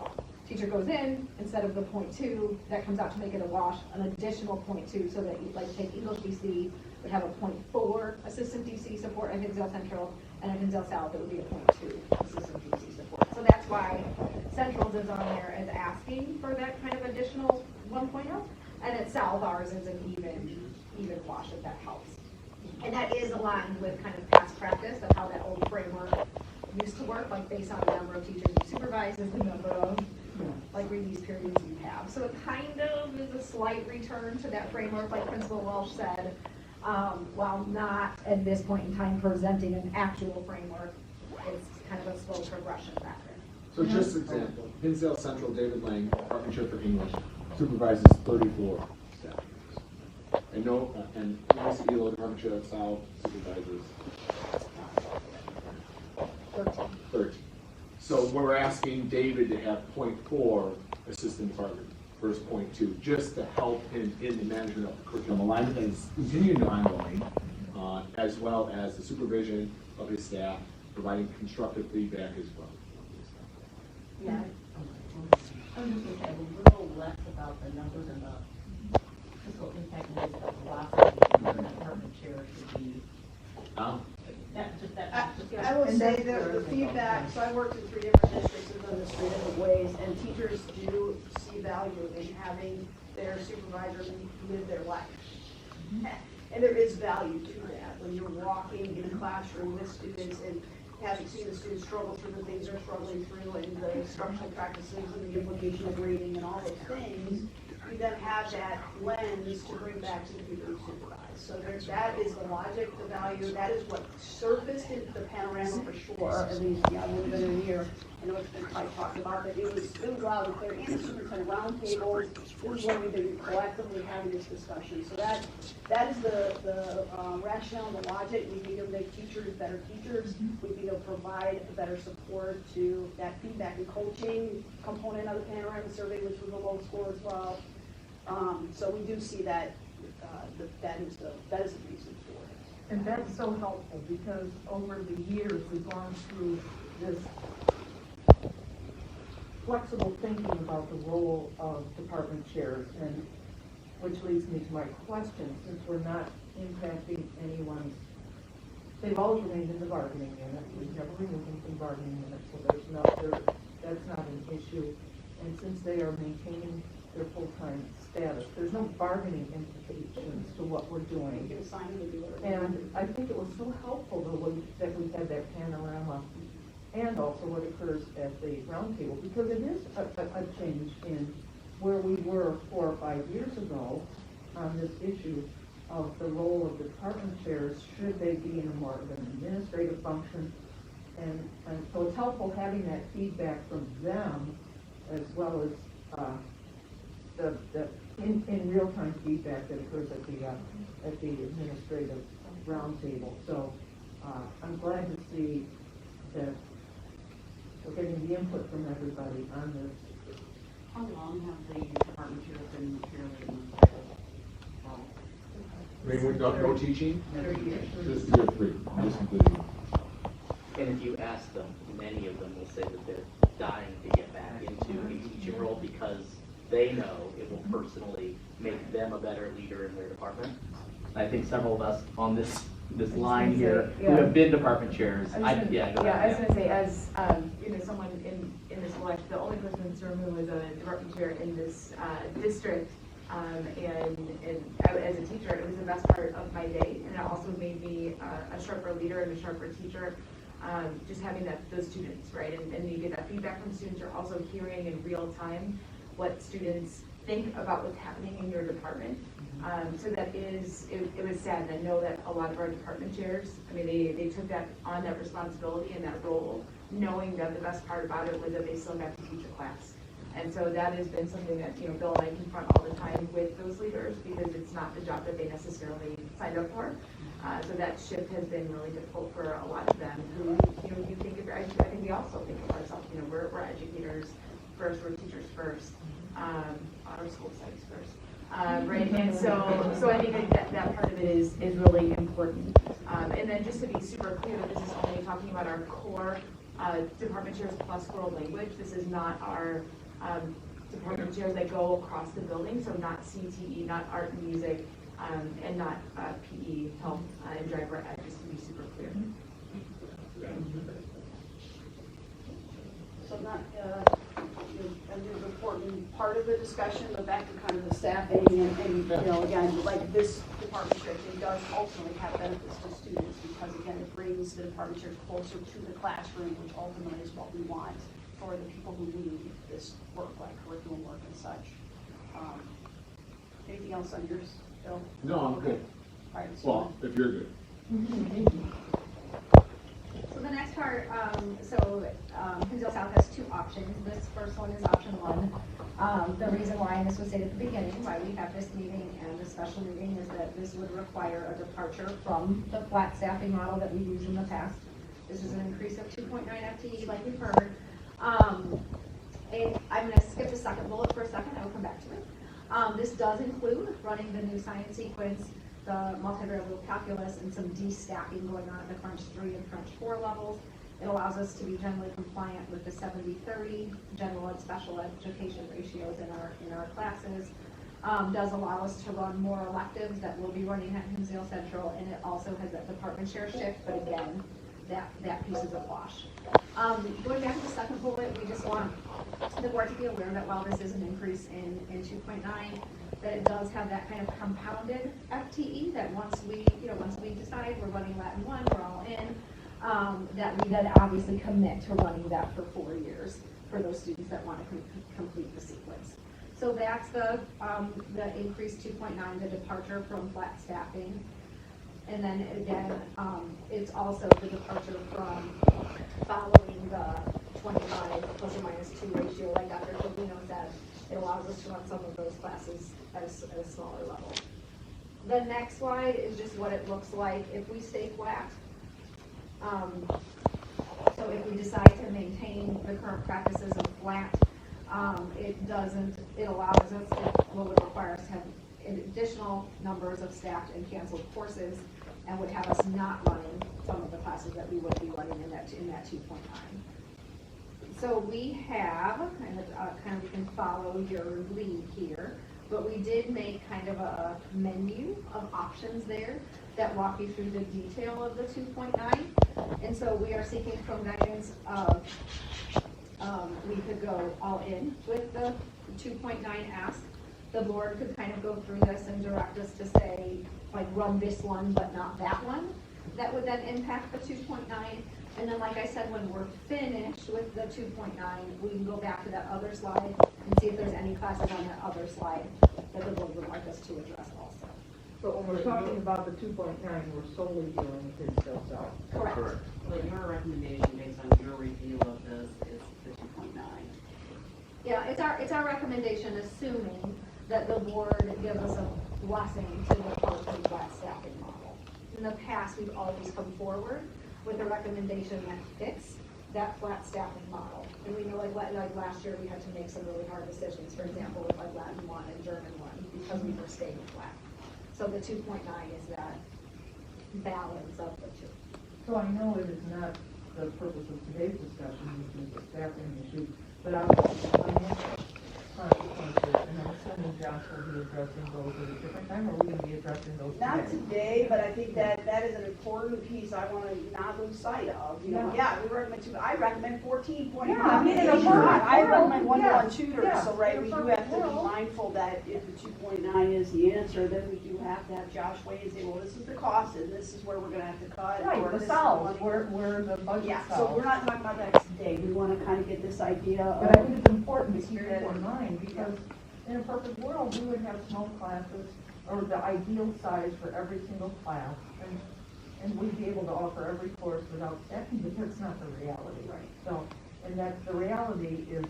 Speaker 4: teacher goes in, instead of the point 2, that comes out to make it a wash, an additional point 2, so that, like, take English BC, would have a 0.4 assistant DC support at Hinsdale Central, and at Hinsdale South, it would be a 0.2 assistant DC support. So that's why Central's is on there as asking for that kind of additional 1.0, and at South, ours is an even wash, if that helps. And that is aligned with kind of past practice of how that old framework used to work, like based on the number of teachers you supervise is the number of like release periods you have. So it kind of is a slight return to that framework, like Principal Welsh said, while not at this point in time presenting an actual framework. It's kind of a slow progression back there.
Speaker 3: So just an example, Hinsdale Central, David Lang, department chair for English, supervises 34 staff members. And Nancy Elo, department chair at South, supervises 13. So we're asking David to have 0.4 assistant department versus 0.2, just to help him in the management of the curriculum. Alignment is continuing to ongoing, as well as the supervision of his staff, providing constructive feedback as well.
Speaker 9: Yeah. I'm just gonna say a little less about the numbers and the fiscal impact and the velocity that the department chair should be.
Speaker 6: I will say that the feedback, so I worked in 3 different districts and done this 3 different ways, and teachers do see value in having their supervisor live their life. And there is value to that, when you're walking in a classroom with students and having seen the students struggle through the things they're struggling through and the instructional practices and the implication of grading and all those things, you then have that lens to bring back to the people who supervise. So that is the logic, the value, that is what surfaced in the panorama for sure, at least, yeah, I would have been in here. I know it's been quite talked about, but it was loud and clear, and the superintendent roundtables, this is where we've been collectively having this discussion. So that is the rationale and the logic. We need to make teachers better teachers. We need to provide better support to that feedback and coaching component of the panorama survey, which was a low score as well. So we do see that that is the reason for it.
Speaker 7: And that's so helpful, because over the years, we've gone through this flexible thinking about the role of department chairs, and which leads me to my question, since we're not impacting anyone's, they've always remained in the bargaining unit, we've never removed them from bargaining unit, so that's not an issue. And since they are maintaining their full-time status, there's no bargaining implications to what we're doing.
Speaker 6: Get assigned to do it.
Speaker 7: And I think it was so helpful that we had that panorama, and also what occurs at the roundtable, because it is a change in where we were 4 or 5 years ago on this issue of the role of the department chairs, should they be in a more of an administrative function. And so it's helpful having that feedback from them, as well as the in real-time feedback that occurs at the administrative roundtable. So I'm glad to see that we're getting the input from everybody on this.
Speaker 9: How long have the department chairs been fairly in
Speaker 3: I mean, we've got no teaching,
Speaker 9: 30 years?
Speaker 3: this is year 3, just completed.
Speaker 2: And if you ask them, many of them will say that they're dying to get back into a teaching role because they know it will personally make them a better leader in their department. I think several of us on this line here who have been department chairs.
Speaker 10: I was gonna say, as, someone in this election, the only person in Surrey who was a department chair in this, district, and as a teacher, it was the best part of my day, and it also made me a sharper leader and a sharper teacher. Just having those students, right, and you get that feedback from students. You're also hearing in real time what students think about what's happening in your department. So that is, it was sad. I know that a lot of our department chairs, I mean, they took that on, that responsibility and that role, knowing that the best part about it was that they still got to teach a class. And so that has been something that, Bill and I confront all the time with those leaders, because it's not the job that they necessarily signed up for. So that shift has been really difficult for a lot of them who, you think of, I think we also think of ourselves, we're educators first, we're teachers first, our school sites first. Right, and so I think that part of it is really important. And then just to be super clear, this is only talking about our core department chairs plus world language. This is not our department chairs that go across the building, so not CTE, not art and music, and not PE, health, and driver ed, just to be super clear.
Speaker 6: So not, an important part of the discussion, but back to kind of the staffing and, you know, again, like this department chair thing does ultimately have benefits to students because again, it brings the department chairs closer to the classroom, which ultimately is what we want for the people who need this work, like curriculum work and such. Anything else on yours, Bill?
Speaker 3: No, I'm good.
Speaker 6: All right, so.
Speaker 3: Well, if you're good.
Speaker 4: So the next part, Hinsdale South has two options. This first one is option one. The reason why, and this was stated at the beginning, why we have this meeting and the special meeting is that this would require a departure from the flat staffing model that we've used in the past. This is an increase of 2.9 FTE like we've heard. And I'm gonna skip the second bullet for a second, I will come back to it. This does include running the new science sequence, the multivariable calculus, and some de-stacking going on at the Crunch 3 and Crunch 4 levels. It allows us to be generally compliant with the 70-30 general ed special education ratios in our classes. Does allow us to run more electives that will be running at Hinsdale Central, and it also has that department chair shift, but again, that piece is a wash. Going back to the second bullet, we just want the board to be aware that while this is an increase in 2.9, that it does have that kind of compounded FTE, that once we decide we're running Latin 1, we're all in, that we then obviously commit to running that for 4 years for those students that want to complete the sequence. So that's the increase 2.9, the departure from flat staffing. And then again, it's also the departure from following the 25 plus or minus 2 ratio, like Dr. Covino said. It allows us to run some of those classes at a smaller level. The next slide is just what it looks like if we stay flat. So if we decide to maintain the current practices of flat, it allows us, it will require us to have additional numbers of staffed and canceled courses, and would have us not running some of the classes that we would be running in that 2.9. So we have, and kind of we can follow your lead here, but we did make kind of a menu of options there that walk you through the detail of the 2.9. And so we are seeking from guidance of, we could go all in with the 2.9 ask. The board could kind of go through this and direct us to say, like, run this one, but not that one. That would then impact the 2.9. And then, like I said, when we're finished with the 2.9, we can go back to that other slide and see if there's any classes on that other slide that the board would like us to address also.
Speaker 7: But when we're talking about the 2.9, we're solely dealing with Hinsdale South.
Speaker 4: Correct.
Speaker 11: But your recommendation based on your review of this is the 2.9.
Speaker 4: Yeah, it's our recommendation, assuming that the board gives us a blessing to depart from flat staffing model. In the past, we've always come forward with a recommendation that fits that flat staffing model. And we know like last year, we had to make some really hard decisions, for example, with like Latin 1 and German 1, because we were staying flat. So the 2.9 is that balance of the two.
Speaker 7: So I know it is not the purpose of today's discussion, which is the staffing issue, but I'm consequences, and I'm assuming Josh will be addressing those at a different time, or are we going to be addressing those today?
Speaker 6: Not today, but I think that is an important piece I want to not lose sight of. You know, yeah, we recommend I recommend 14.9.
Speaker 7: Yeah, I mean, it's
Speaker 6: I recommend
Speaker 7: yeah,
Speaker 6: 1-to-1 tutors,
Speaker 7: yeah,
Speaker 6: so right, we do have to be
Speaker 7: well.
Speaker 6: mindful that if the 2.9 is the answer, then we do have to have Josh weigh and say, well, this is the cost, and this is where we're gonna have to cut. or
Speaker 7: Right,
Speaker 6: this
Speaker 7: the
Speaker 6: is
Speaker 7: solves,
Speaker 6: money.
Speaker 7: where the budget
Speaker 6: Yeah, so
Speaker 7: solves.
Speaker 6: we're not talking about that today. We want to kind of get this idea of.
Speaker 7: But I think it's important to keep
Speaker 6: Very
Speaker 7: that in
Speaker 6: important.
Speaker 7: mind, because in a perfect world, we would have small classes, or the ideal size for every single class, and we'd be able to offer every course without staffing, but that's not the reality.
Speaker 6: Right.
Speaker 7: So, and that the reality is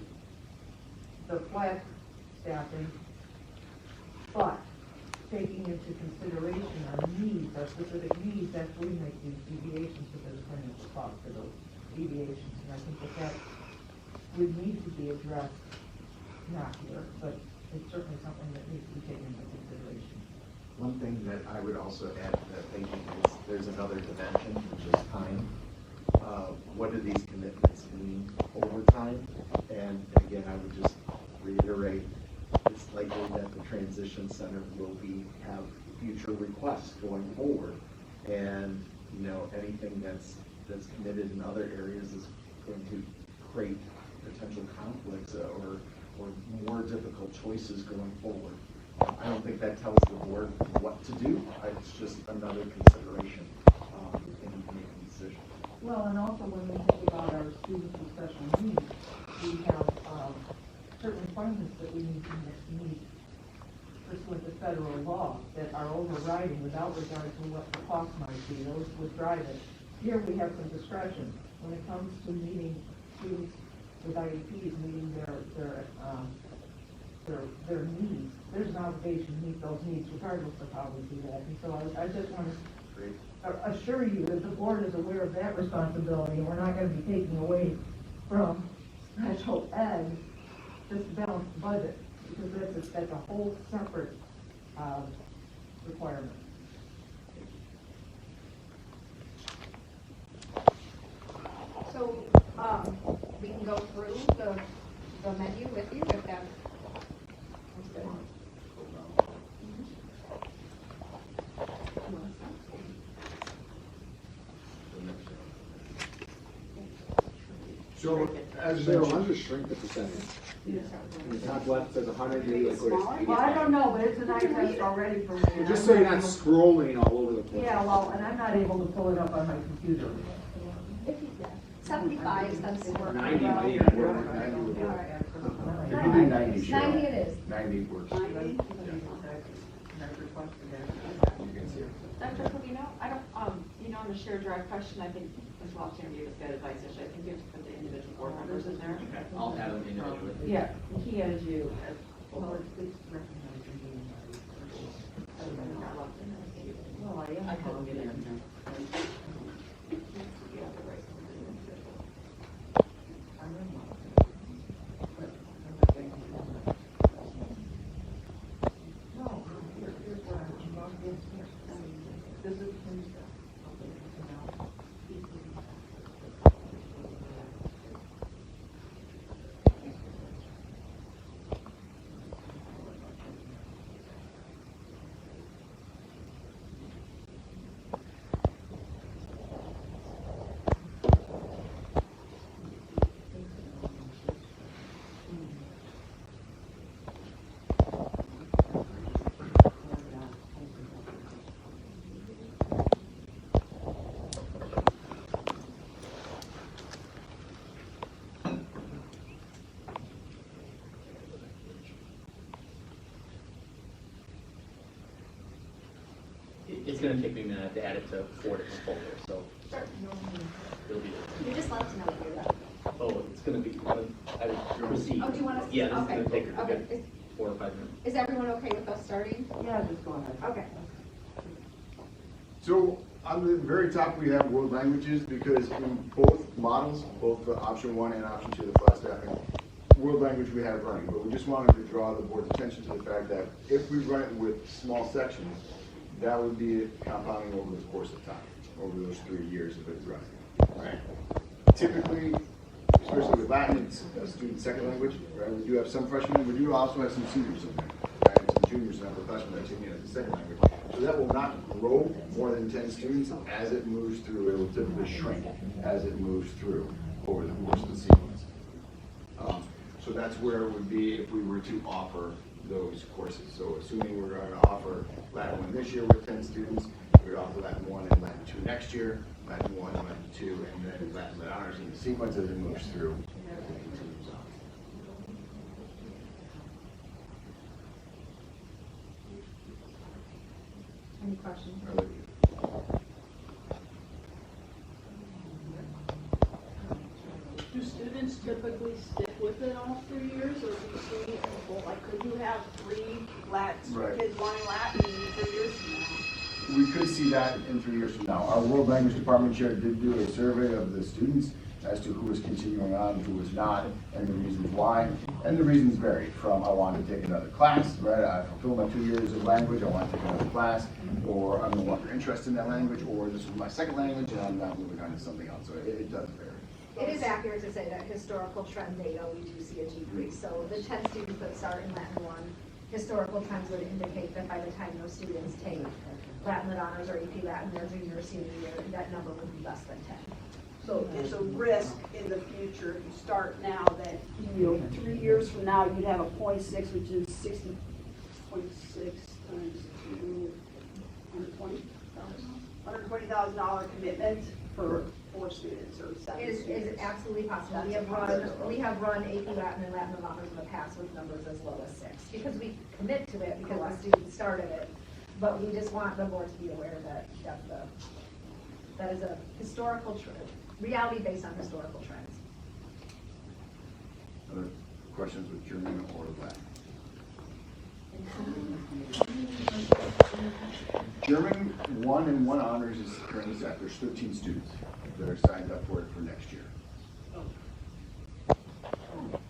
Speaker 7: the flat staffing, but taking into consideration our needs, our specific needs, that's where we make these deviations, because there's financial cost for those deviations, and I think that would need to be addressed, not here, but it's certainly something that needs to be taken into consideration.
Speaker 5: One thing that I would also add to that thinking is there's another dimension, which is time. What do these commitments mean over time? And again, I would just reiterate, it's likely that the transition center will have future requests going forward. And, you know, anything that's committed in other areas is going to create potential conflicts or more difficult choices going forward. I don't think that tells the board what to do. It's just another consideration in making a decision.
Speaker 7: Well, and also when we think about our students with special needs, we have certain requirements that we need to meet pursuant to federal law that are overriding without regard to what the cost might be. Those would drive it. Here we have some discretion when it comes to meeting students with IEPs, meeting their needs. There's an obligation to meet those needs regardless of how we do that. And so I just want to assure you that the board is aware of that responsibility, and we're not going to be taking away from special ed just to balance the budget, because that's a whole separate requirement.
Speaker 4: So, we can go through the menu with you if that.
Speaker 3: So, as
Speaker 8: Cheryl,
Speaker 3: mentioned,
Speaker 8: I'm just shrink the percentage.
Speaker 3: in the top left says 100, maybe like
Speaker 6: Smaller?
Speaker 3: what
Speaker 7: Well, I don't know, but it's a nice test already for me. and
Speaker 3: Just
Speaker 7: I'm
Speaker 3: so you're
Speaker 7: not
Speaker 3: not
Speaker 7: able-
Speaker 3: scrolling all over the place.
Speaker 7: Yeah, well, and I'm not able to pull it up on my computer.
Speaker 4: 75 is that's the work.
Speaker 3: 90
Speaker 4: Well,
Speaker 3: maybe.
Speaker 8: 90 would
Speaker 4: All
Speaker 8: work.
Speaker 4: right.
Speaker 8: If you do 90, Cheryl.
Speaker 4: 90 it is.
Speaker 8: 90 works.
Speaker 6: 90?
Speaker 7: And I've requested that.
Speaker 3: You can see it.
Speaker 1: Dr. Covino, I don't, on the shared drive question, I think, as well, Tim gave us good advice, I think you have to put the individual board members in there.
Speaker 2: Okay, I'll add them individually.
Speaker 7: Yeah, he has you as, well, it's recognizing you. Well, I am.
Speaker 11: I couldn't get in there.
Speaker 7: No, here's what I'm about to say. This is.
Speaker 2: It's gonna take me a minute to add it to 4 different folders, so it'll be,
Speaker 4: You just let us know if you're ready.
Speaker 2: oh, it's gonna be, I would proceed.
Speaker 4: Oh, do you want us to?
Speaker 2: Yeah, this is
Speaker 4: Okay.
Speaker 2: gonna take
Speaker 4: Okay.
Speaker 2: a good 4 or 5 minutes.
Speaker 4: Is everyone okay with us starting?
Speaker 7: Yeah, just go ahead.
Speaker 4: Okay.
Speaker 8: So on the very top, we have world languages because in both models, both the option 1 and option 2, the flat staffing, world language we have running. But we just wanted to draw the board's attention to the fact that if we run it with small sections, that would be compounding over the course of time, over those 3 years of it running. Right? Typically, especially with Latin, it's a student's second language, right? We do have some freshmen, we do also have some seniors in there, right? And some juniors and upperclassmen that are taking it as a second language. So that will not grow more than 10 students as it moves through. It will typically shrink as it moves through over the course of the sequence. So that's where it would be if we were to offer those courses. So assuming we're going to offer Latin 1 this year with 10 students, we'd offer Latin 1 and Latin 2 next year, Latin 1 and Latin 2, and then Latin Lit Honors in the sequence as it moves through. And it continues on.
Speaker 4: Any questions?
Speaker 6: Do students typically stick with it all 3 years, or do you see people, like, could you have 3
Speaker 8: Right.
Speaker 6: kids learning Latin in 3 years from now?
Speaker 8: We could see that in 3 years from now. Our World Language Department chair did do a survey of the students as to who was continuing on, who was not, and the reasons why. And the reasons varied from I want to take another class, right? I fulfill my 2 years of language, I want to take another class, or I'm no longer interested in that language, or this is my second language and I'm not moving on to something else. So it does vary.
Speaker 4: It is accurate to say that historical trend data, we do see a decrease. So the 10 students that start in Latin 1 historical trends would indicate that by the time those students take Latin Lit honors or AP Latin their junior or senior year, that number would be less than 10.
Speaker 6: So it's a risk in the future, if you start now, that, 3 years from now, you'd have a 0.6, which is 60.6 times 2, $120,000 commitment for 4 students or 7
Speaker 4: It is
Speaker 6: students.
Speaker 4: absolutely possible.
Speaker 6: That's
Speaker 4: We have
Speaker 6: possible.
Speaker 4: run AP Latin and Latin Lit honors in the past with numbers as low as 6, because we commit to it, because the students started it. But we just want the board to be aware that is a historical reality based on historical trends.
Speaker 8: Other questions with German or Latin? German 1 and 1 honors is currently set. There's 13 students that are signed up for it for next year.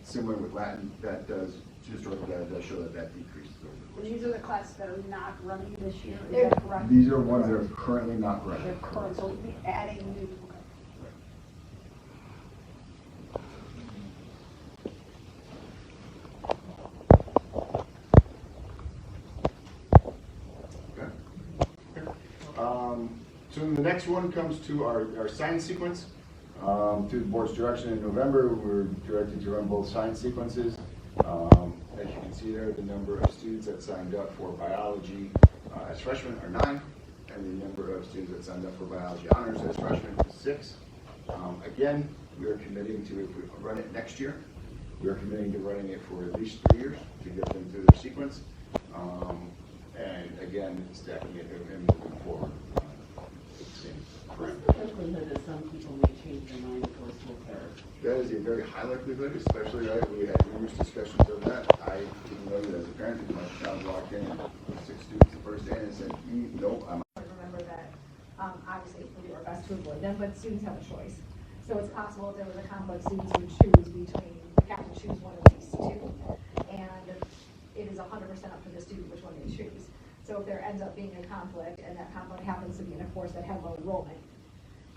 Speaker 8: Similar with Latin, that does, historical data does show that decreases over the course.
Speaker 6: And these are the classes that are not running this year, is
Speaker 4: They're-
Speaker 6: that correct?
Speaker 8: These are ones that are currently not running.
Speaker 6: They're current, so we'll be adding new,
Speaker 8: Okay. So the next one comes to our science sequence. Through the board's direction in November, we're directed to run both science sequences. As you can see there, the number of students that signed up for biology as freshmen are 9, and the number of students that signed up for biology honors as freshmen is 6. Again, we are committing to, if we run it next year, we are committing to running it for at least 3 years to get them through their sequence. And again, stacking it and moving forward.
Speaker 11: What's the likelihood that some people may change their mind before school starts?
Speaker 8: That is a very high likelihood, especially, right, we had numerous discussions of that. I didn't know that as a parent, because my child walked in with 6 students the first day and said, nope, I'm
Speaker 4: Remember that, obviously, we do our best to avoid them, but students have a choice. So it's possible if there was a conflict, students would choose between, have to choose one of these 2. And it is 100% up to the student which one they choose. So if there ends up being a conflict, and that conflict happens to be in a course that had low enrollment,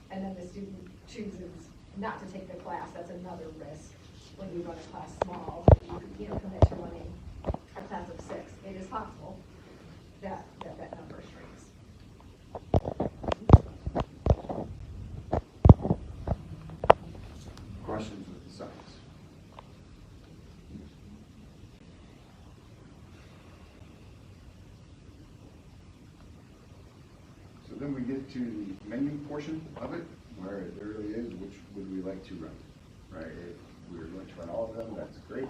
Speaker 4: and then the student chooses not to take the class, that's another risk when you run a class small, you commit to running a class of 6. It is possible that number shrinks.
Speaker 8: questions with the science. So then we get to the menu portion of it, where it literally is, which would we like to run, right? If we're going to run all of them, that's great.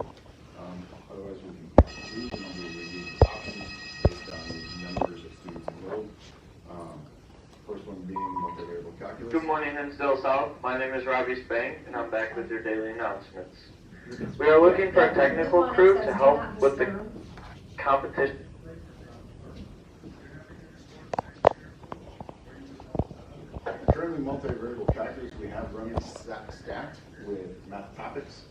Speaker 8: Otherwise, we can choose, and we will use options based on the numbers of students enrolled. First one being multivariable calculus.
Speaker 12: Good morning, Hinsdale South. My name is Robbie Spang, and I'm back with your daily announcements. We are looking for a technical crew to help with the competition.
Speaker 8: Currently, multivariable calculus, we have running stacked with math topics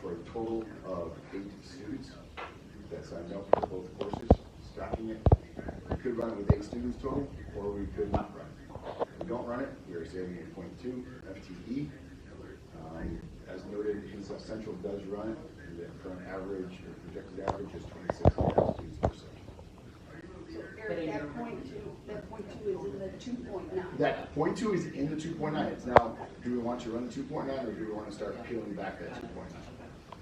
Speaker 8: for a total of 8 students that signed up for both courses, stacking it. We could run it with 8 students total, or we could not run it. If we don't run it, we are saving 8.2 FTE. As noted, Hinsdale Central does run it, and the current average, or projected average, is 26.5 students per section.
Speaker 6: so Eric, that point two is in the 2.9.
Speaker 8: That point 2 is in the 2.9. It's now, do we want to run the 2.9, or do we want to start peeling back that 2.9?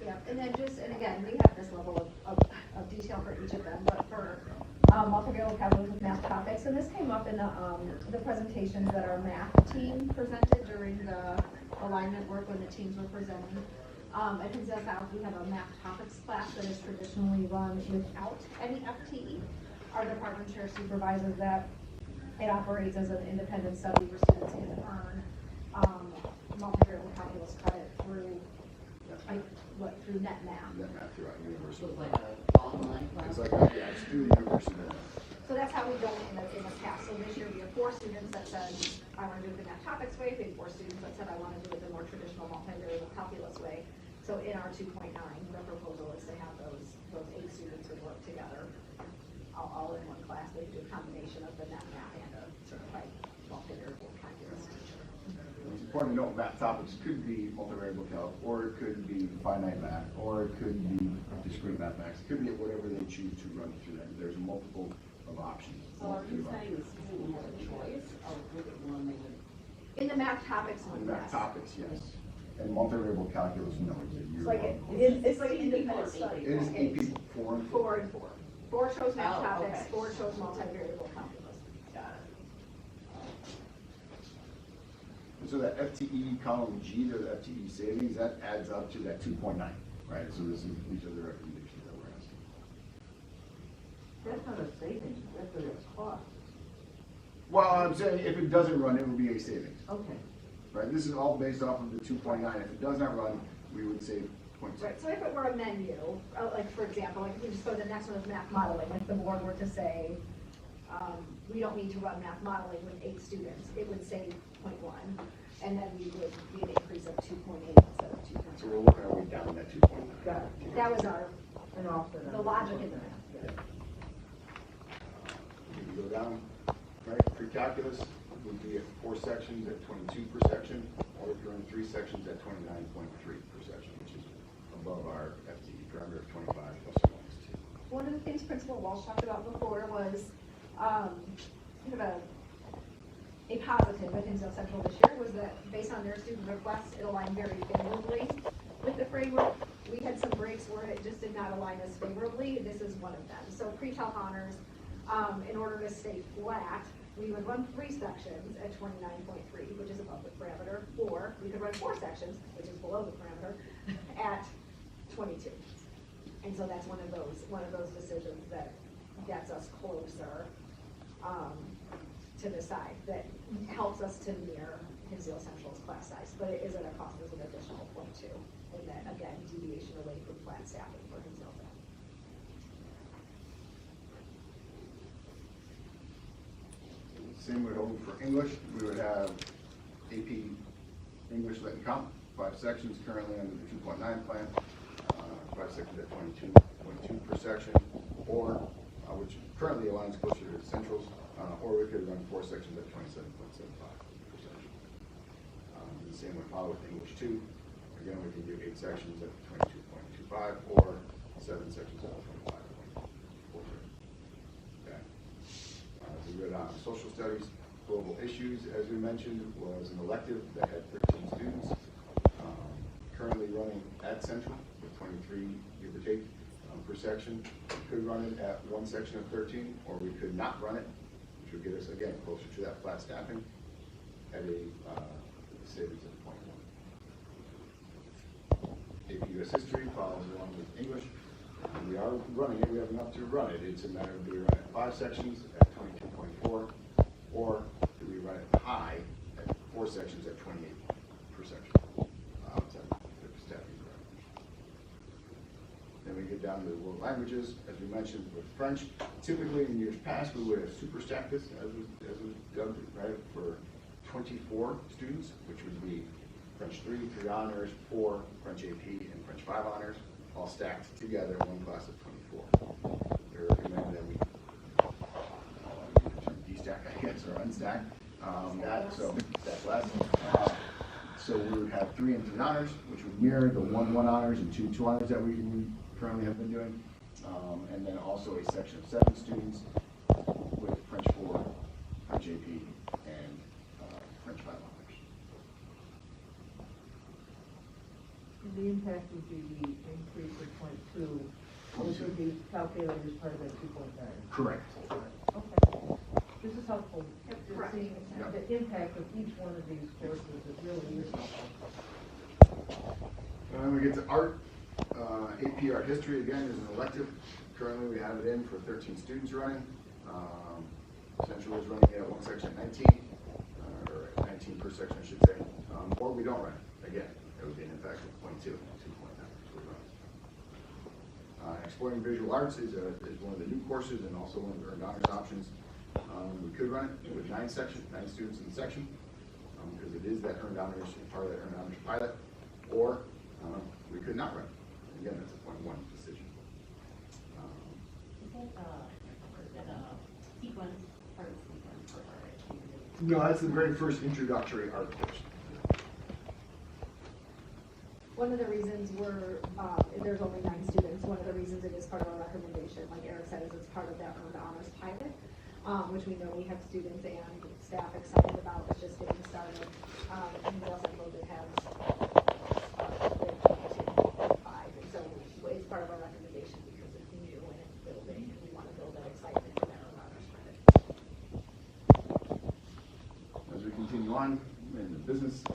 Speaker 4: Yeah, and then and again, we have this level of detail for each of them, but for multivariable calculus with math topics, and this came up in the presentations that our math team presented during the alignment work when the teams were presenting. At Hinsdale South, we have a math topics class that is traditionally run without any FTE. Our department chair supervises that. It operates as an independent study where students can earn multivariable calculus credit through through net math.
Speaker 8: Net math throughout
Speaker 11: So
Speaker 8: university.
Speaker 11: it's like a online class?
Speaker 8: It's like, yeah, it's through the university.
Speaker 4: So that's how we've done it in the past. So this year we have 4 students that said, I want to do it the math topics way. We have 4 students that said, I want to do it the more traditional multivariable calculus way. So in our 2.9, the proposal is to have those 8 students who work together all in one class. They do a combination of the net math and a certified multivariable calculus teacher.
Speaker 8: important to note, math topics could be multivariable calc, or it could be finite math, or it could be discrete mathematics. It could be whatever they choose to run through that. There's multiple of options.
Speaker 11: So are you saying the student will have a choice, or would it one they would?
Speaker 4: In the math topics one,
Speaker 8: In math
Speaker 4: yes.
Speaker 8: topics, yes. And multivariable calculus, no.
Speaker 4: It's like, it's like independent study.
Speaker 8: It is AP 4 and 4.
Speaker 4: 4 and 4. 4 shows math
Speaker 11: Oh,
Speaker 4: topics,
Speaker 11: okay.
Speaker 4: 4 shows multivariable calculus.
Speaker 11: Got it.
Speaker 8: So that FTE column G, there, the FTE savings, that adds up to that 2.9, right? So these are the recommendations that we're asking.
Speaker 7: That's not a savings, that's a cost.
Speaker 8: Well, I'm saying if it doesn't run, it would be a savings,
Speaker 7: Okay.
Speaker 8: right? This is all based off of the 2.9. If it does not run, we would save 0.6.
Speaker 4: Right, so if it were a menu, like for example, like if we just go to the next one with math modeling, if the board were to say, we don't need to run math modeling with 8 students, it would save 0.1, and then we would be an increase of 2.8 instead of 2.9.
Speaker 8: So we're working our way down that 2.9.
Speaker 7: Got it.
Speaker 4: That was our,
Speaker 7: An offset.
Speaker 4: the logic in the math.
Speaker 7: Yeah.
Speaker 8: We can go down, right? Pre-calculus would be at 4 sections at 22 per section, or if you're in 3 sections at 29.3 per section, which is above our FTE parameter of 25 plus or minus 2.
Speaker 4: One of the things Principal Walsh talked about before was, kind of a positive with Hinsdale Central this year was that based on their student requests, it aligned very favorably with the framework. We had some breaks where it just did not align as favorably. This is one of them. So pre-calc honors, in order to stay flat, we would run 3 sections at 29.3, which is above the parameter, or we could run 4 sections, which is below the parameter, at 22. And so that's one of those decisions that gets us closer to the side, that helps us to mirror Hinsdale Central's class size, but it is at a cost of an additional 0.2. And then again, deviation away from flat staffing for Hinsdale Central.
Speaker 8: Same would hold for English. We would have AP English Lit and Comp, 5 sections currently under the 2.9 plan, 5 sections at 22.2 per section, or, which currently aligns closer to Central's, or we could run 4 sections at 27.75 per section. The same would follow with English 2. Again, we can do 8 sections at 22.25, or 7 sections at 25.43. Okay. We read on social studies. Global issues, as we mentioned, was an elective that had 13 students. Currently running at Central with 23, give or take, per section. Could run it at 1 section of 13, or we could not run it, which would get us, again, closer to that flat staffing at a savings of 0.1. AP US History follows along with English. And we are running it, we have enough to run it. It's a matter of do we run it 5 sections at 22.4, or do we run it high at 4 sections at 28 per section? Then we get down to the world languages, as we mentioned with French. Typically in years past, we would have super stacked this, as was dubbed, right, for 24 students, which would be French 3 honors, 4 French AP, and French 5 honors, all stacked together in one class of 24. We recommend that we de-stack, I guess, or unstack. Stack less. So we would have 3 and 3 honors, which would mirror the 1 honors and 2 honors that we currently have been doing. And then also a section of 7 students with French 4, French AP, and French 5 honors.
Speaker 7: The impact would be the increase of 0.2, which would be calculated as part of that 2.9.
Speaker 8: Correct.
Speaker 7: Okay. This is helpful.
Speaker 4: Correct.
Speaker 7: Seeing the impact of each one of these courses is really helpful.
Speaker 8: And then we get to art. AP Art History, again, is an elective. Currently, we have it in for 13 students running. Central is running it at 1 section at 19, or at 19 per section, I should say. Or we don't run it. Again, it would be an impact of 0.2, 2.9. Exploring Visual Arts is one of the new courses and also one of the earned honors options. We could run it with 9 students in the section, because it is that earned honors, part of that earned honors pilot, or we could not run it. Again, that's a 0.1 decision.
Speaker 9: Is that a sequence, part of the sequence for art?
Speaker 8: No, that's the very first introductory art course.
Speaker 4: One of the reasons there's only 9 students, one of the reasons it is part of our recommendation, like Eric said, is it's part of that earned honors pilot, which we know we have students and staff excited about. It's just getting started. And we also know that has grade 5, and so it's part of our recommendation because it's new and it's building, and we want to build that excitement for that earned honors pilot.
Speaker 8: As we continue on in the business,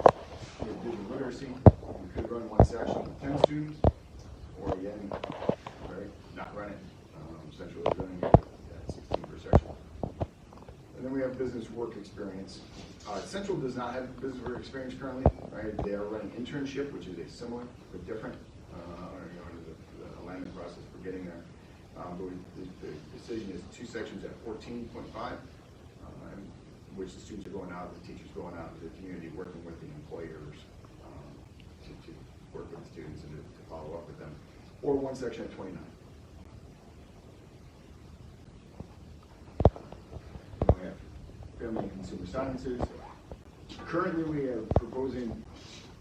Speaker 8: we have digital literacy. We could run one section with 10 students, or again, not run it. Central is running it at 16 per section. And then we have business work experience. Central does not have business work experience currently, right? They are running internship, which is a similar but different, the alignment process for getting there. But the decision is 2 sections at 14.5. Which the students are going out, the teachers going out into the community, working with the employers to work with the students and to follow up with them, or 1 section at 29. Then we have family and consumer sciences. Currently, we are proposing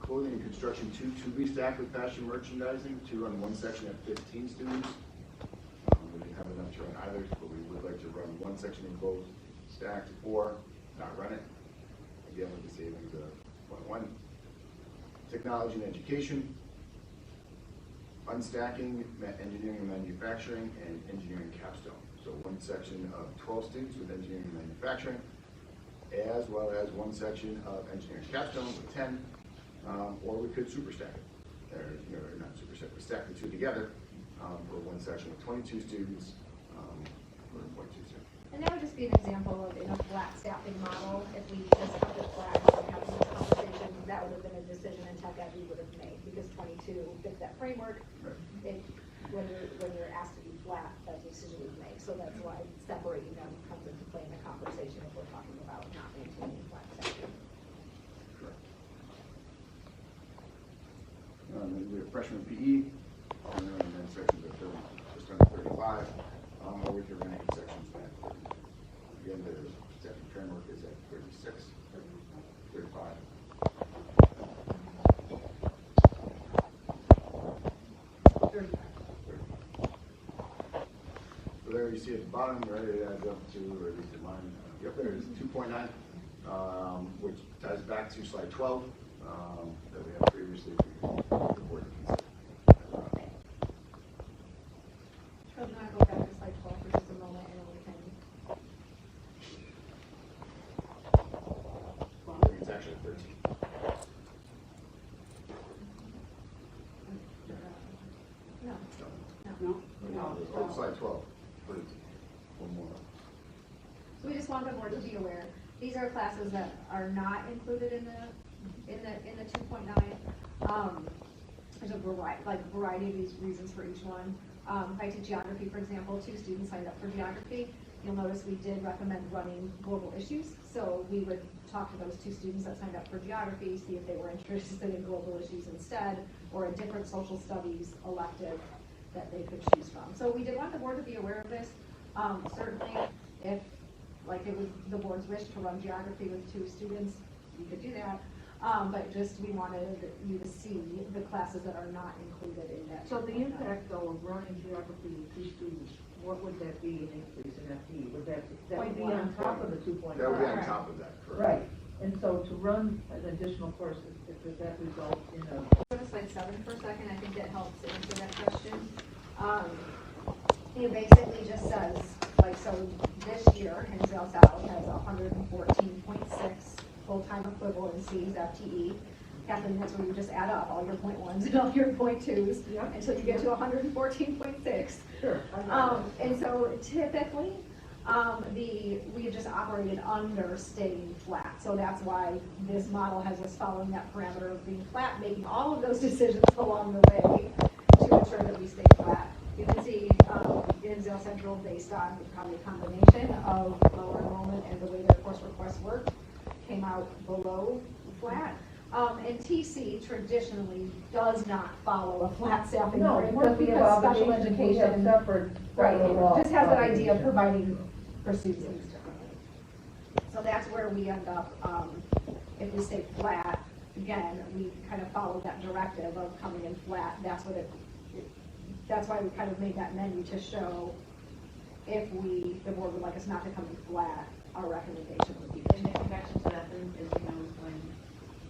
Speaker 8: clothing and construction 2 to be stacked with fashion merchandising to run 1 section at 15 students. We didn't have enough to run either, but we would like to run 1 section in clothes stacked, or not run it, again with the savings of 0.1. Technology and education, unstacking, engineering and manufacturing, and engineering capstone. So 1 section of 12 students with engineering and manufacturing, as well as 1 section of engineering capstone with 10, or we could super stack it, or not super stack, but stack the 2 together for 1 section with 22 students, or 0.2 students.
Speaker 4: And that would just be an example of in a flat staffing model, if we just kept it flat and having this conversation, that would have been a decision in tech ed we would have made, because 22 fits that framework.
Speaker 8: Right.
Speaker 4: When you're asked to be flat, that's a decision we make, so that's why separating them comes into play in the conversation if we're talking about not maintaining flat staffing.
Speaker 8: Correct. Then we have freshman PE, and then sections are just under 35, or we can run 8 sections at 30. Again, the staffing framework is at 36, 35. So there you see at the bottom, right, it adds up to, or at least in mine, up there is 2.9, which ties back to slide 12 that we had previously for the board to consider.
Speaker 4: So I'm gonna go back to slide 12 for just a moment, and then we can.
Speaker 8: It's actually 13.
Speaker 4: No.
Speaker 8: Oh, slide 12. 13. One more.
Speaker 4: So we just want the board to be aware, these are classes that are not included in the 2.9. There's a variety of these reasons for each one. If I take geography, for example, 2 students signed up for geography. You'll notice we did recommend running global issues. So we would talk to those 2 students that signed up for geography, see if they were interested in global issues instead, or a different social studies elective that they could choose from. So we did want the board to be aware of this. Certainly, if it was the board's wish to run geography with 2 students, you could do that. But just we wanted you to see the classes that are not included in that.
Speaker 7: So the impact though of running geography with 2 students, what would that be an increase in FTE? Would that would be on top of the 2.5?
Speaker 8: That would be on top of that, correct?
Speaker 7: Right, and so to run an additional course, does that result in a?
Speaker 4: Go to slide 7 for a second, I think that helps answer that question. It basically just says, so this year, Hinsdale South has 114.6 full-time equivalencies, FTE. Kathleen, that's where you just add up all your .1s and all your .2s until you get to 114.6.
Speaker 7: Sure.
Speaker 4: And so typically, we have just operated under staying flat. So that's why this model has us following that parameter of being flat, making all of those decisions along the way to ensure that we stay flat. You can see Hinsdale Central, based on probably a combination of lower enrollment and the way their course requests work, came out below flat. And TC traditionally does not follow a flat staffing framework because special education, right, it just has that idea of providing for students differently. So that's where we end up, if we stay flat, again, we kind of followed that directive of coming in flat. That's what that's why we kind of made that menu to show if the board would like us not to come in flat, our recommendation would be.
Speaker 9: And the connection to that then is, when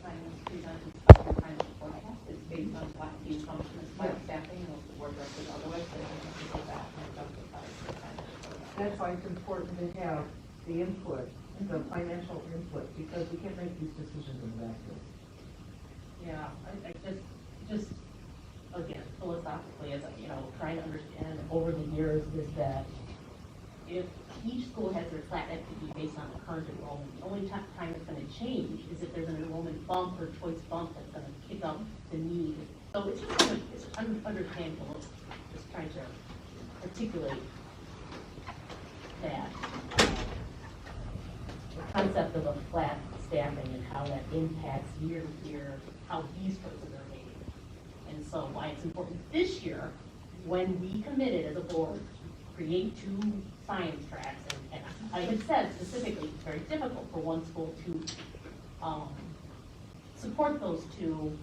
Speaker 9: finance presents your financial forecast, it's based on flat team function, flat staffing, and the board directors otherwise, they don't have to go back and justify the financial forecast.
Speaker 7: That's why it's important to have the input, the financial input, because we can't make these decisions in a vacuum.
Speaker 9: Yeah, I just, again, philosophically, as, trying to understand over the years is that if each school has their flat FTE based on the current enrollment, the only time it's gonna change is if there's an enrollment bump or choice bump that's gonna kick up the need. So it's just, it's understandable, just trying to articulate that, the concept of a flat staffing and how that impacts year to year, how these choices are made. And so why it's important this year, when we committed as a board to create 2 science tracks, and I had said specifically, it's very difficult for one school to support those 2.